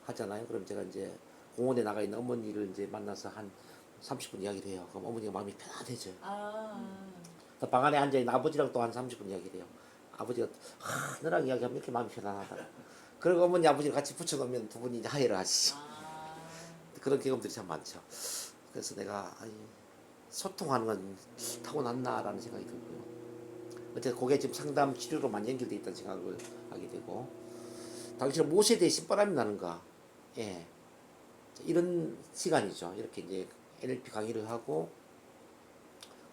하잖아요. 그럼 제가 이제 공원에 나가 있는 어머니를 이제 만나서 한 30분 이야기를 해요. 그럼 어머니가 마음이 편안해져요. 방 안에 앉아 있는 아버지랑 또 한 30분 이야기를 해요. 아버지가 너랑 이야기하면 이렇게 마음이 편안하다. 그리고 어머니 아버지를 같이 붙여놓으면 두 분이 이제 화해를 하시죠. 그런 경험들이 참 많죠. 그래서 내가 소통하는 건 타고났나라는 생각이 들고요. 어쨌든 그게 지금 상담 치료로 많이 연결되어 있다는 생각을 하게 되고 당신은 무엇에 대해 신바람이 나는가? 예. 이런 시간이죠. 이렇게 이제 NLP 강의를 하고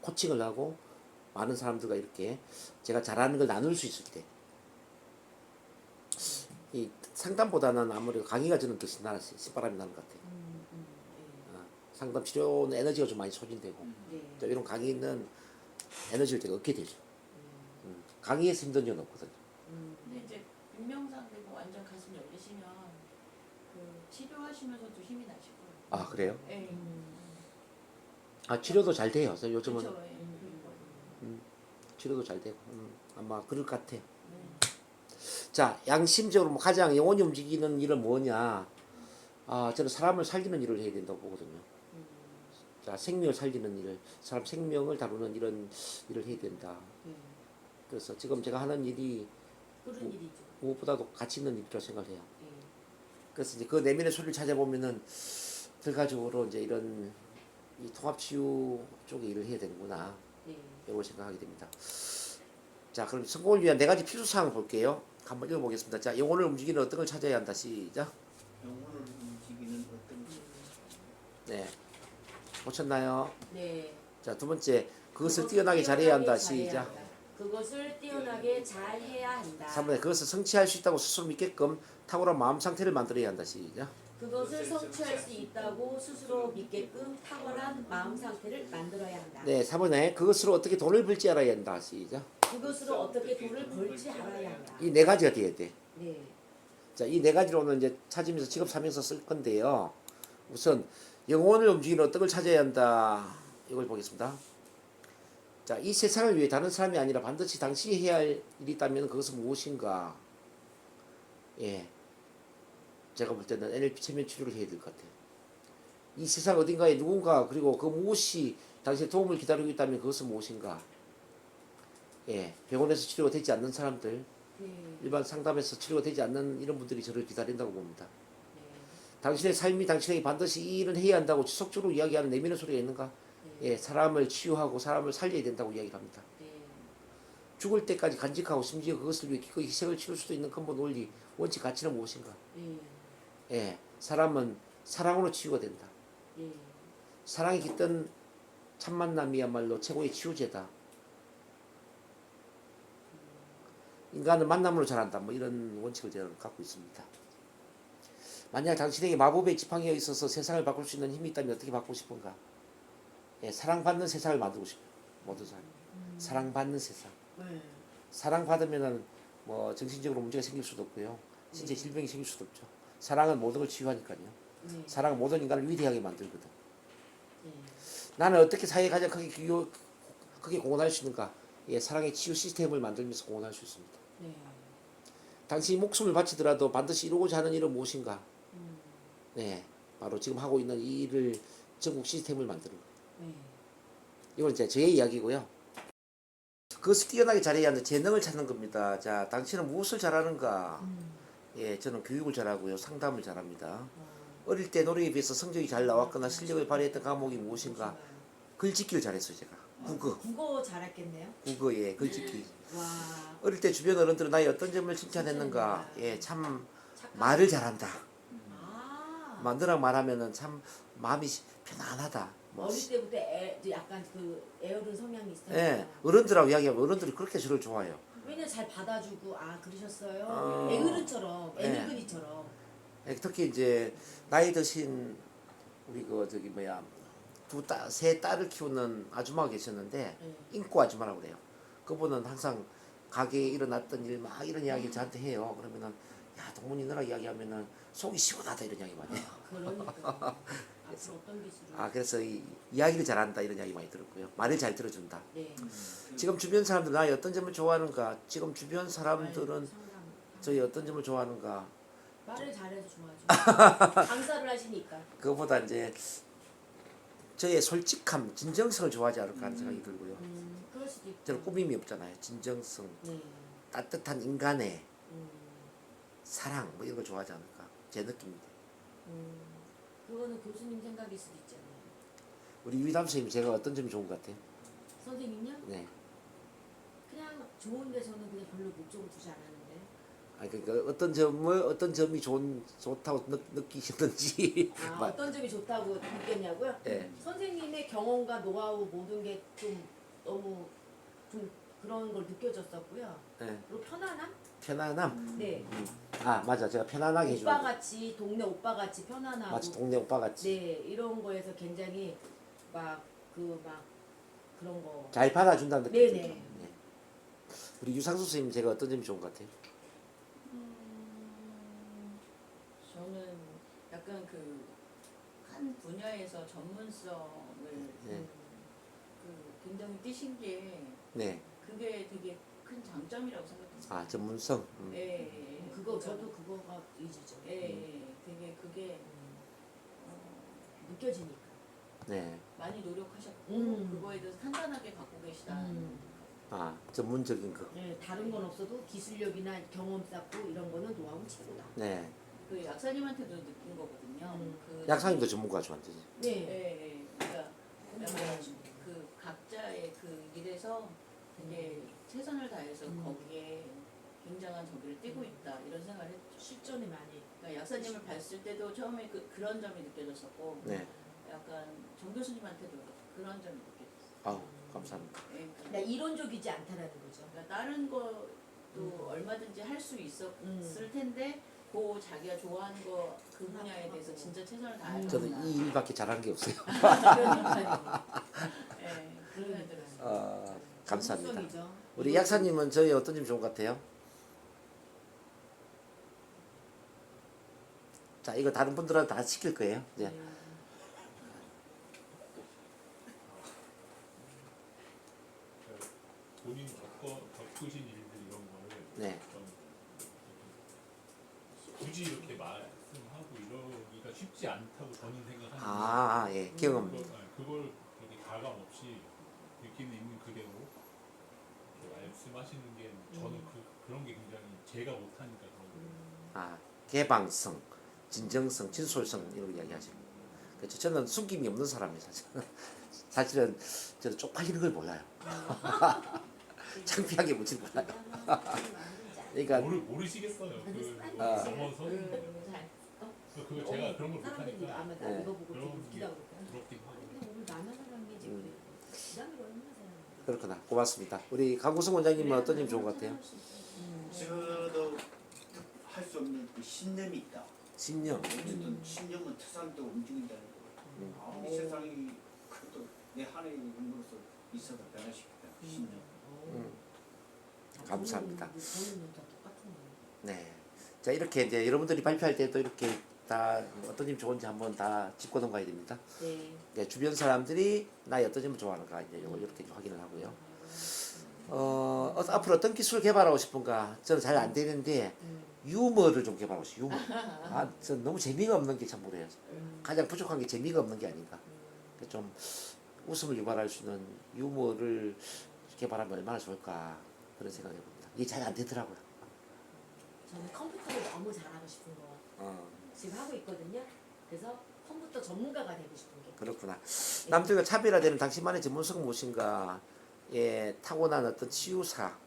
코칭을 하고 많은 사람들과 이렇게 제가 잘하는 걸 나눌 수 있을 때 이 상담보다는 아무래도 강의가 저는 더 신바람이 나는 것 같아요. 상담 치료는 에너지가 좀 많이 소진되고 또 이런 강의는 에너지를 제가 얻게 되죠. 강의에서 힘든 적은 없거든요. 근데 이제 윤명상 되고 완전 가슴 열리시면 그 치료하시면서도 힘이 나실 거예요. 아 그래요? 네. 아 치료도 잘 돼요. 그래서 요즘은 그렇죠. 예. 치료도 잘 되고 아마 그럴 것 같아요. 자 양심적으로 뭐 가장 영혼이 움직이는 일은 뭐냐? 아 저는 사람을 살리는 일을 해야 된다고 보거든요. 자 생명을 살리는 일, 사람 생명을 다루는 이런 일을 해야 된다. 그래서 지금 제가 하는 일이 그런 일이죠. 무엇보다도 가치 있는 일이라고 생각을 해요. 예. 그래서 이제 그 내면의 소리를 찾아보면은 결과적으로 이제 이런 이 통합치유 쪽에 일을 해야 되는구나. 예. 이걸 생각하게 됩니다. 자, 그럼 성공을 위한 네 가지 필수사항을 볼게요. 한번 읽어보겠습니다. 자, 영혼을 움직이는 어떤 걸 찾아야 한다. 시작. 영혼을 움직이는 어떤 네. 보셨나요? 네. 자, 두 번째. 그것을 뛰어나게 잘해야 한다. 시작. 그것을 뛰어나게 잘해야 한다. 3번에 그것을 성취할 수 있다고 스스로 믿게끔 탁월한 마음 상태를 만들어야 한다. 시작. 그것을 성취할 수 있다고 스스로 믿게끔 탁월한 마음 상태를 만들어야 한다. 네, 4번에 그것으로 어떻게 돈을 벌지 알아야 한다. 시작. 그것으로 어떻게 돈을 벌지 알아야 한다. 이 네 가지가 돼야 돼. 네. 자, 이 네 가지로는 이제 찾으면서 직업 사명서 쓸 건데요. 우선 영혼을 움직이는 어떤 걸 찾아야 한다. 이걸 보겠습니다. 자, 이 세상을 위해 다른 사람이 아니라 반드시 당신이 해야 할 일이 있다면 그것은 무엇인가? 예. 제가 볼 때는 NLP 체면 치료를 해야 될 것 같아요. 이 세상 어딘가에 누군가 그리고 그 무엇이 당신의 도움을 기다리고 있다면 그것은 무엇인가? 예. 병원에서 치료가 되지 않는 사람들, 네. 일반 상담에서 치료가 되지 않는 이런 분들이 저를 기다린다고 봅니다. 네. 당신의 삶이 당신에게 반드시 이 일은 해야 한다고 지속적으로 이야기하는 내면의 소리가 있는가? 네. 예, 사람을 치유하고 사람을 살려야 된다고 이야기를 합니다. 네. 죽을 때까지 간직하고 심지어 그것을 위해 기꺼이 희생을 치를 수도 있는 근본 원리, 원칙, 가치는 무엇인가? 네. 예, 사람은 사랑으로 치유가 된다. 네. 사랑이 깃든 첫 만남이야말로 최고의 치유제다. 인간은 만남으로 자란다. 뭐 이런 원칙을 저는 갖고 있습니다. 만약 당신에게 마법의 지팡이가 있어서 세상을 바꿀 수 있는 힘이 있다면 어떻게 바꾸고 싶은가? 예, 사랑받는 세상을 만들고 싶어요. 모든 사람. 사랑받는 세상. 네. 사랑받으면은 뭐 정신적으로 문제가 생길 수도 없고요. 신체 질병이 생길 수도 없죠. 사랑은 모든 걸 치유하니까요. 네. 사랑은 모든 인간을 위대하게 만들거든. 네. 나는 어떻게 사회에 가장 크게 공헌할 수 있는가? 예, 사랑의 치유 시스템을 만들면서 공헌할 수 있습니다. 네. 당신이 목숨을 바치더라도 반드시 이루고자 하는 일은 무엇인가? 네, 바로 지금 하고 있는 이 일을 전국 시스템을 만드는 거예요. 네. 이건 이제 저의 이야기고요. 그것을 뛰어나게 잘해야 하는 재능을 찾는 겁니다. 자, 당신은 무엇을 잘하는가? 예, 저는 교육을 잘하고요. 상담을 잘합니다. 어릴 때 노래에 비해서 성적이 잘 나왔거나 실력을 발휘했던 과목이 무엇인가? 글짓기를 잘했어요 제가. 국어 잘했겠네요. 국어에 글짓기. 와. 어릴 때 주변 어른들은 나의 어떤 점을 칭찬했는가? 예, 참 착한- 말을 잘한다. 아. 너랑 말하면은 참 마음이 편안하다. 뭐, 어릴 때부터 약간 그 애어른 성향이 있어요. 예, 어른들하고 이야기하면 어른들이 그렇게 저를 좋아해요. 왜냐면 잘 받아주고 아 그러셨어요. 어. 애어른처럼 네. 애늙은이처럼. 예, 특히 이제 나이 드신 우리 그 저기 뭐야 세 딸을 키우는 아줌마가 계셨는데 네. 인고 아줌마라고 그래요. 그분은 항상 가게에 일어났던 일 막 이런 이야기를 저한테 해요. 그러면은 야 동문이 너랑 이야기하면은 속이 시원하다 이런 이야기 많이 해요. 그러니까 앞으로 어떤 기술을. 아 그래서 이야기를 잘한다 이런 이야기 많이 들었고요. 말을 잘 들어준다. 네. 지금 주변 사람들 나의 어떤 점을 좋아하는가? 지금 주변 사람들은 상담. 저희 어떤 점을 좋아하는가? 말을 잘해서 좋아하죠. 강사를 하시니까. 그거보다 이제 저의 솔직함, 진정성을 좋아하지 않을까 하는 생각이 들고요. 그럴 수도 있고. 저는 꾸밈이 없잖아요. 진정성, 네. 따뜻한 인간의 음, 사랑 뭐 이런 걸 좋아하지 않을까 제 느낌입니다. 그거는 교수님 생각일 수도 있잖아요. 우리 유담 선생님 제가 어떤 점이 좋은 것 같아요? 선생님요? 네. 그냥 좋은데 저는 그냥 별로 목적을 두지 않았는데. 아 그러니까 어떤 점이 좋다고 느끼시는지. 아, 어떤 점이 좋다고 느꼈냐고요? 예. 선생님의 경험과 노하우 모든 게 좀 너무 좀 그런 걸 느껴졌었고요. 네. 그리고 편안함? 편안함. 네. 아 맞아 제가 편안하게 해주는. 오빠 같이 동네 오빠 같이 편안하고. 마치 동네 오빠 같이. 네 이런 거에서 굉장히 막 그런 거. 잘 받아준다는 느낌. 네네. 네. 우리 유상수 선생님 제가 어떤 점이 좋은 것 같아요? 저는 약간 그 한 분야에서 전문성을 네. 그 굉장히 띄신 게 네. 그게 되게 큰 장점이라고 생각합니다. 아 전문성. 예. 그거 저도 그거가 의지죠. 예. 되게 그게 느껴지니까. 네. 많이 노력하셨고 그거에 대해서 탄탄하게 갖고 계시다. 아 전문적인 거. 네, 다른 건 없어도 기술력이나 경험 쌓고 이런 거는 노하우 최고다. 네. 그 약사님한테도 느낀 거거든요. 그 약사님도 전문가 좋아하죠. 예, 네. 예. 그러니까 약간 그 각자의 그 일에서 되게 최선을 다해서 거기에 굉장한 저기를 띄고 있다 이런 생각을 했죠. 실전이 많이. 그러니까 약사님을 봤을 때도 처음에 그런 점이 느껴졌었고 네. 약간 정 교수님한테도 그런 점이 느껴졌어요. 아우 감사합니다. 예, 그러니까 이론적이지 않다라는 거죠. 그러니까 다른 것도 얼마든지 할 수 있었을 텐데 그 자기가 좋아하는 거 그 분야에 대해서 진짜 최선을 다하는 저는 이 일밖에 잘하는 게 없어요. 예, 그런 생각이 들었어요. 감사합니다. 전문성이죠. 우리 약사님은 저희 어떤 점이 좋은 것 같아요? 자 이거 다른 분들한테 다 시킬 거예요. 이제. 본인 겪으신 일들 이런 거를 네. 좀 굳이 이렇게 말씀하고 이러기가 쉽지 않다고 저는 생각하는데 예. 경험. 그걸 그렇게 가감 없이 느끼는 있는 그대로 이렇게 말씀하시는 게 저는 그런 게 굉장히 제가 못하니까 그런 거예요. 개방성, 진정성, 진솔성 이런 거 이야기하시고. 그렇죠. 저는 숨김이 없는 사람이에요. 사실은 저는 쪽팔리는 걸 몰라요. 창피하게 묻질 몰라요. 그러니까 모르시겠어요. 넘어서 그거 제가 그런 걸 사람들이 못하니까 아마 나 네. 이거 보고 그런 좀 게 웃기다고 그럴까? 부럽긴 하고. 근데 오늘 나만한 게 지금 부담이 얼마나 사는 그렇구나. 고맙습니다. 우리 강구성 원장님은 어떤 점이 좋은 것 같아요? 저도 할 수 없는 그 신념이 있다. 신념. 어쨌든 신념은 태산도 움직인다는 거. 아무리 세상이 그래도 내 하나의 인물로서 있어도 변화시키다. 신념. 감사합니다. 저는 다 똑같은 거예요. 네. 자 이렇게 이제 여러분들이 발표할 때도 이렇게 다 어떤 점이 좋은지 한번 다 짚고 넘어가야 됩니다. 네. 네, 주변 사람들이 나의 어떤 점을 좋아하는가 이제 이걸 이렇게 확인을 하고요. 앞으로 어떤 기술을 개발하고 싶은가? 저는 잘 안 되는데 유머를 좀 개발하고 싶어요. 유머. 전 너무 재미가 없는 게 참 모르겠어요. 가장 부족한 게 재미가 없는 게 아닌가. 좀 웃음을 유발할 수 있는 유머를 개발하면 얼마나 좋을까 그런 생각을 해봅니다. 이게 잘 안 되더라고요. 저는 컴퓨터를 너무 잘하고 싶은 거 지금 하고 있거든요. 그래서 컴퓨터 전문가가 되고 싶은 게. 그렇구나. 남들과 차별화되는 당신만의 전문성은 무엇인가? 예, 타고난 어떤 치유사,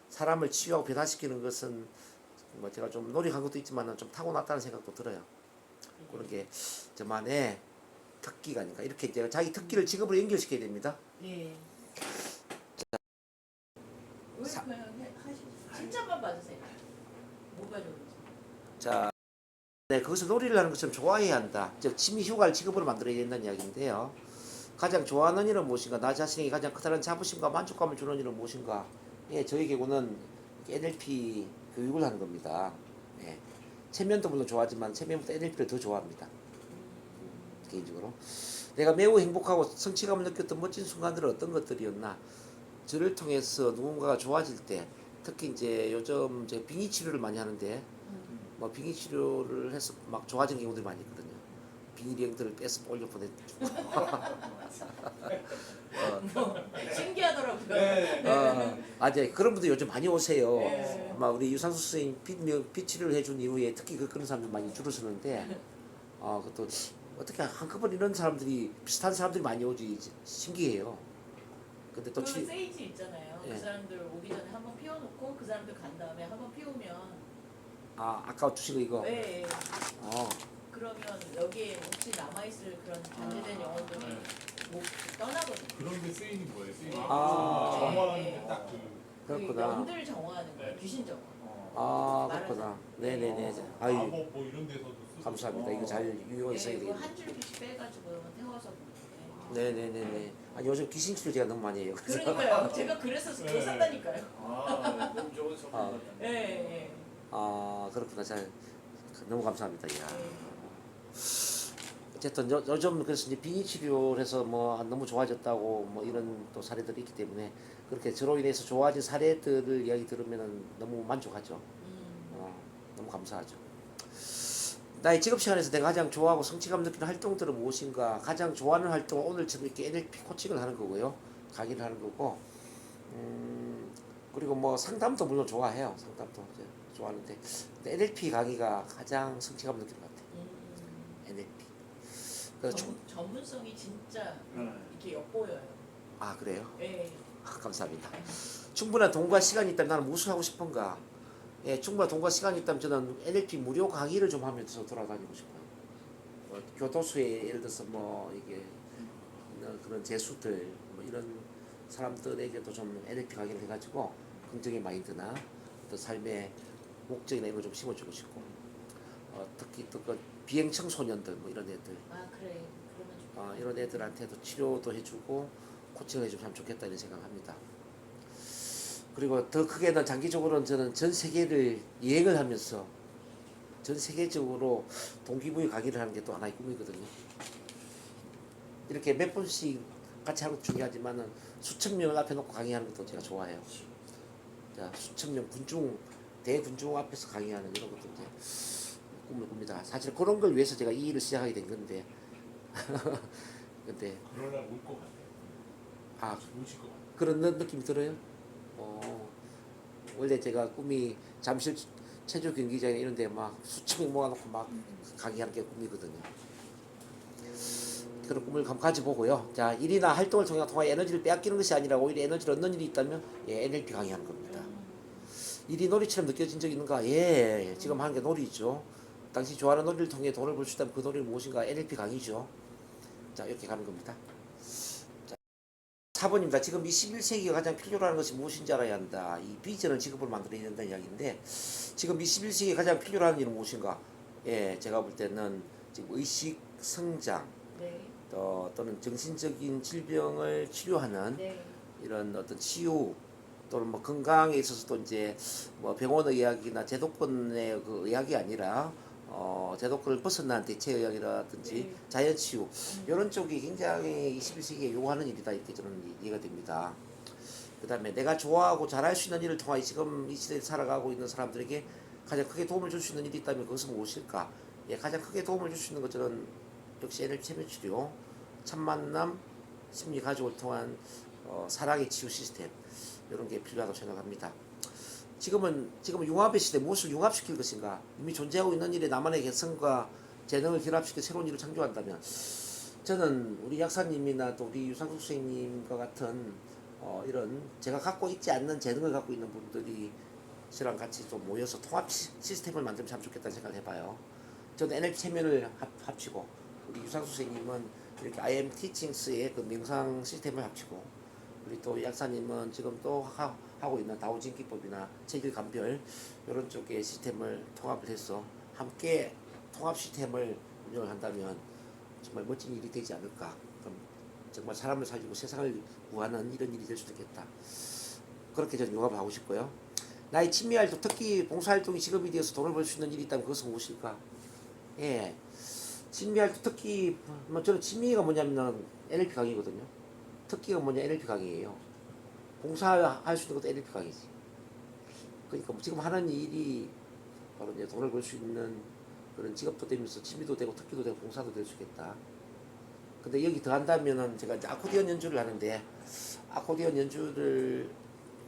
사람을 치유하고 변화시키는 것은 뭐 제가 좀 노력한 것도 있지만 좀 타고났다는 생각도 들어요. 그런 게 저만의 특기가 아닌가. 이렇게 제가 자기 특기를 직업으로 연결시켜야 됩니다. 네. 왜 그냥 하시죠? 칭찬만 받으세요. 뭐가 좋은지. 자, 네, 거기서 놀이를 하는 것처럼 좋아해야 한다. 즉 취미 휴가를 직업으로 만들어야 된다는 이야기인데요. 가장 좋아하는 일은 무엇인가? 나 자신에게 가장 커다란 자부심과 만족감을 주는 일은 무엇인가? 예, 저희 경우는 NLP 교육을 하는 겁니다. 예, 체면도 물론 좋아하지만 체면보다 NLP를 더 좋아합니다. 개인적으로 내가 매우 행복하고 성취감을 느꼈던 멋진 순간들은 어떤 것들이었나? 저를 통해서 누군가가 좋아질 때, 특히 이제 요즘 제가 빙의 치료를 많이 하는데 뭐 빙의 치료를 해서 막 좋아지는 경우들이 많이 있거든요. 빙의령들을 빼서 올려 보내주고 신기하더라고요. 네. 네, 그런 분들 요즘 많이 오세요. 네. 막 우리 유산소 선생님 피 치료를 해준 이후에 특히 그런 사람들 많이 줄어서는데 그것도 어떻게 한꺼번에 이런 사람들이 비슷한 사람들이 많이 오지 신기해요. 근데 또 그러면 세이지 있잖아요. 예. 그 사람들 오기 전에 한번 피워놓고 그 사람들 간 다음에 한번 피우면 아까 주신 거 이거 네. 어, 그러면 여기에 혹시 남아있을 그런 단죄된 영혼들이 못 떠나거든요. 그런 게 쓰이는 거예요. 쓰이는 아. 정화하는 딱그 그 그렇구나. 영들 정화하는 거예요. 네. 귀신 정화. 그렇구나. 네네네. 아유 마법 뭐 이런 데서도 쓰고. 감사합니다. 이거 잘 유용하게 써야 예, 되겠네. 한 줄기씩 빼가지고 태워서 네네네네. 아니 요즘 귀신 치료 제가 너무 많이 해요. 그래서 그러니까요. 제가 그래서 더 네. 산다니까요. 아, 너무 좋은 선물 아. 같다. 예, 예. 그렇구나. 잘 너무 감사합니다. 이야. 예. 어쨌든 요즘 그래서 이제 빙의 치료를 해서 뭐 너무 좋아졌다고 뭐 이런 또 사례들이 있기 때문에 그렇게 저로 인해서 좋아진 사례들을 이야기 들으면은 너무 만족하죠. 너무 감사하죠. 나의 직업 시간에서 내가 가장 좋아하고 성취감 느끼는 활동들은 무엇인가? 가장 좋아하는 활동은 오늘처럼 이렇게 NLP 코칭을 하는 거고요. 강의를 하는 거고. 그리고 뭐 상담도 물론 좋아해요. 상담도 이제 좋아하는데 근데 NLP 강의가 가장 성취감 느끼는 것 같아요. NLP. 그래서 전문성이 진짜 네. 이렇게 엿보여요. 그래요? 예. 감사합니다. 충분한 돈과 시간이 있다면 나는 무엇을 하고 싶은가? 예, 충분한 돈과 시간이 있다면 저는 NLP 무료 강의를 좀 하면서 돌아다니고 싶어요. 교도소에 예를 들어서 뭐 이게 그런 재수들 뭐 이런 사람들에게도 좀 NLP 강의를 해가지고 긍정의 마인드나 또 삶의 목적이나 이런 걸 좀 심어주고 싶고 특히 또 그 비행 청소년들 뭐 이런 애들 그래. 그러면 좋겠다. 이런 애들한테도 치료도 해주고 코칭을 해주면 참 좋겠다 이런 생각합니다. 그리고 더 크게는 장기적으로는 저는 전 세계를 여행을 하면서 전 세계적으로 동기부여 강의를 하는 게 또 하나의 꿈이거든요. 이렇게 몇 번씩 같이 하는 것도 중요하지만은 수천 명을 앞에 놓고 강의하는 것도 제가 좋아해요. 자, 수천 명 군중 대군중 앞에서 강의하는 이런 것도 이제 꿈을 꿉니다. 사실 그런 걸 위해서 제가 이 일을 시작하게 된 건데 근데 그러려면 올것 같아요. 오실 것 같아요. 그런 느낌이 들어요. 원래 제가 꿈이 잠실 체조 경기장에 이런데 막 수천 명 모아놓고 막 강의하는 게 꿈이거든요. 그런 꿈을 가져보고요. 자, 일이나 활동을 통해 에너지를 빼앗기는 것이 아니라 오히려 에너지를 얻는 일이 있다면 NLP 강의하는 겁니다. 일이 놀이처럼 느껴진 적 있는가? 예, 지금 하는 게 놀이죠. 당시 좋아하는 놀이를 통해 돈을 벌 수 있다면 그 놀이는 무엇인가? NLP 강의죠. 자, 이렇게 가는 겁니다. 4번입니다. 지금 21세기가 가장 필요로 하는 것이 무엇인지 알아야 한다. 이 비전을 직업으로 만들어야 된다는 이야기인데 지금 21세기에 가장 필요로 하는 일은 무엇인가? 예, 제가 볼 때는 지금 의식 성장 네. 또는 정신적인 질병을 치료하는 네. 이런 어떤 치유 또는 뭐 건강에 있어서도 이제 뭐 병원 의학이나 제도권의 그 의학이 아니라 제도권을 벗어난 대체 의학이라든지 네. 자연 치유 이런 쪽이 굉장히 21세기에 요구하는 일이다 이렇게 저는 이해가 됩니다. 그다음에 내가 좋아하고 잘할 수 있는 일을 통해 지금 이 시대에 살아가고 있는 사람들에게 가장 크게 도움을 줄 수 있는 일이 있다면 그것은 무엇일까? 예, 가장 크게 도움을 줄 수 있는 것들은 역시 NLP 체면 치료, 참만남, 심리 가족을 통한 사랑의 치유 시스템 이런 게 필요하다고 생각합니다. 지금 융합의 시대 무엇을 융합시킬 것인가? 이미 존재하고 있는 일에 나만의 개성과 재능을 결합시켜 새로운 일을 창조한다면 저는 우리 약사님이나 또 우리 유상숙 선생님과 같은 이런 제가 갖고 있지 않는 재능을 갖고 있는 분들이 저랑 같이 좀 모여서 통합 시스템을 만들면 참 좋겠다는 생각을 해봐요. 저는 NLP 체면을 합치고 우리 유상숙 선생님은 이렇게 IM 티칭스의 그 명상 시스템을 합치고 우리 또 약사님은 지금 또 하고 있는 다우징 기법이나 체질 감별 이런 쪽의 시스템을 통합을 해서 함께 통합 시스템을 운영을 한다면 정말 멋진 일이 되지 않을까. 그럼 정말 사람을 살리고 세상을 구하는 이런 일이 될 수도 있겠다. 그렇게 저는 용합을 하고 싶고요. 나의 취미활동, 특히 봉사활동이 직업이 되어서 돈을 벌 수 있는 일이 있다면 그것은 무엇일까? 예, 취미활동 특히 뭐 저는 취미가 뭐냐면 NLP 강의거든요. 특기가 뭐냐 NLP 강의예요. 봉사할 수 있는 것도 NLP 강의지. 그러니까 지금 하는 일이 바로 이제 돈을 벌 수 있는 그런 직업도 되면서 취미도 되고 특기도 되고 봉사도 될 수 있겠다. 근데 여기 더 한다면은 제가 이제 아코디언 연주를 하는데 아코디언 연주를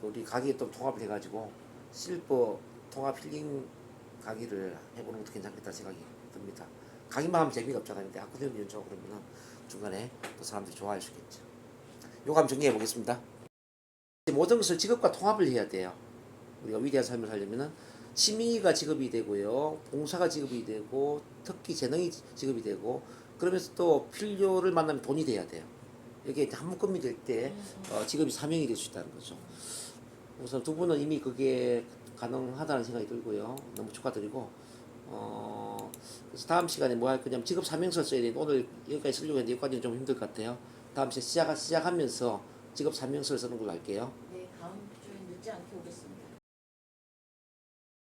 우리 강의에 또 통합을 해가지고 실버 통합 힐링 강의를 해보는 것도 괜찮겠다 생각이 듭니다. 강의만 하면 재미가 없잖아요. 근데 아코디언 연주하고 그러면은 중간에 또 사람들이 좋아할 수 있겠죠. 요거 한번 정리해 보겠습니다. 모든 것을 직업과 통합을 해야 돼요. 우리가 위대한 삶을 살려면은 취미가 직업이 되고요, 봉사가 직업이 되고, 특기 재능이 직업이 되고, 그러면서 또 필요를 만나면 돈이 돼야 돼요. 이게 한 묶음이 될 때 직업이 사명이 될 수 있다는 거죠. 우선 두 분은 이미 그게 가능하다는 생각이 들고요. 너무 축하드리고, 그래서 다음 시간에 뭐 할 거냐면 직업 사명서 써야 되는데 오늘 여기까지 쓰려고 했는데 여기까지는 좀 힘들 것 같아요. 다음 시간에 시작하면서 직업 사명서를 쓰는 걸로 할게요. 네, 다음 주에 늦지 않게 오겠습니다.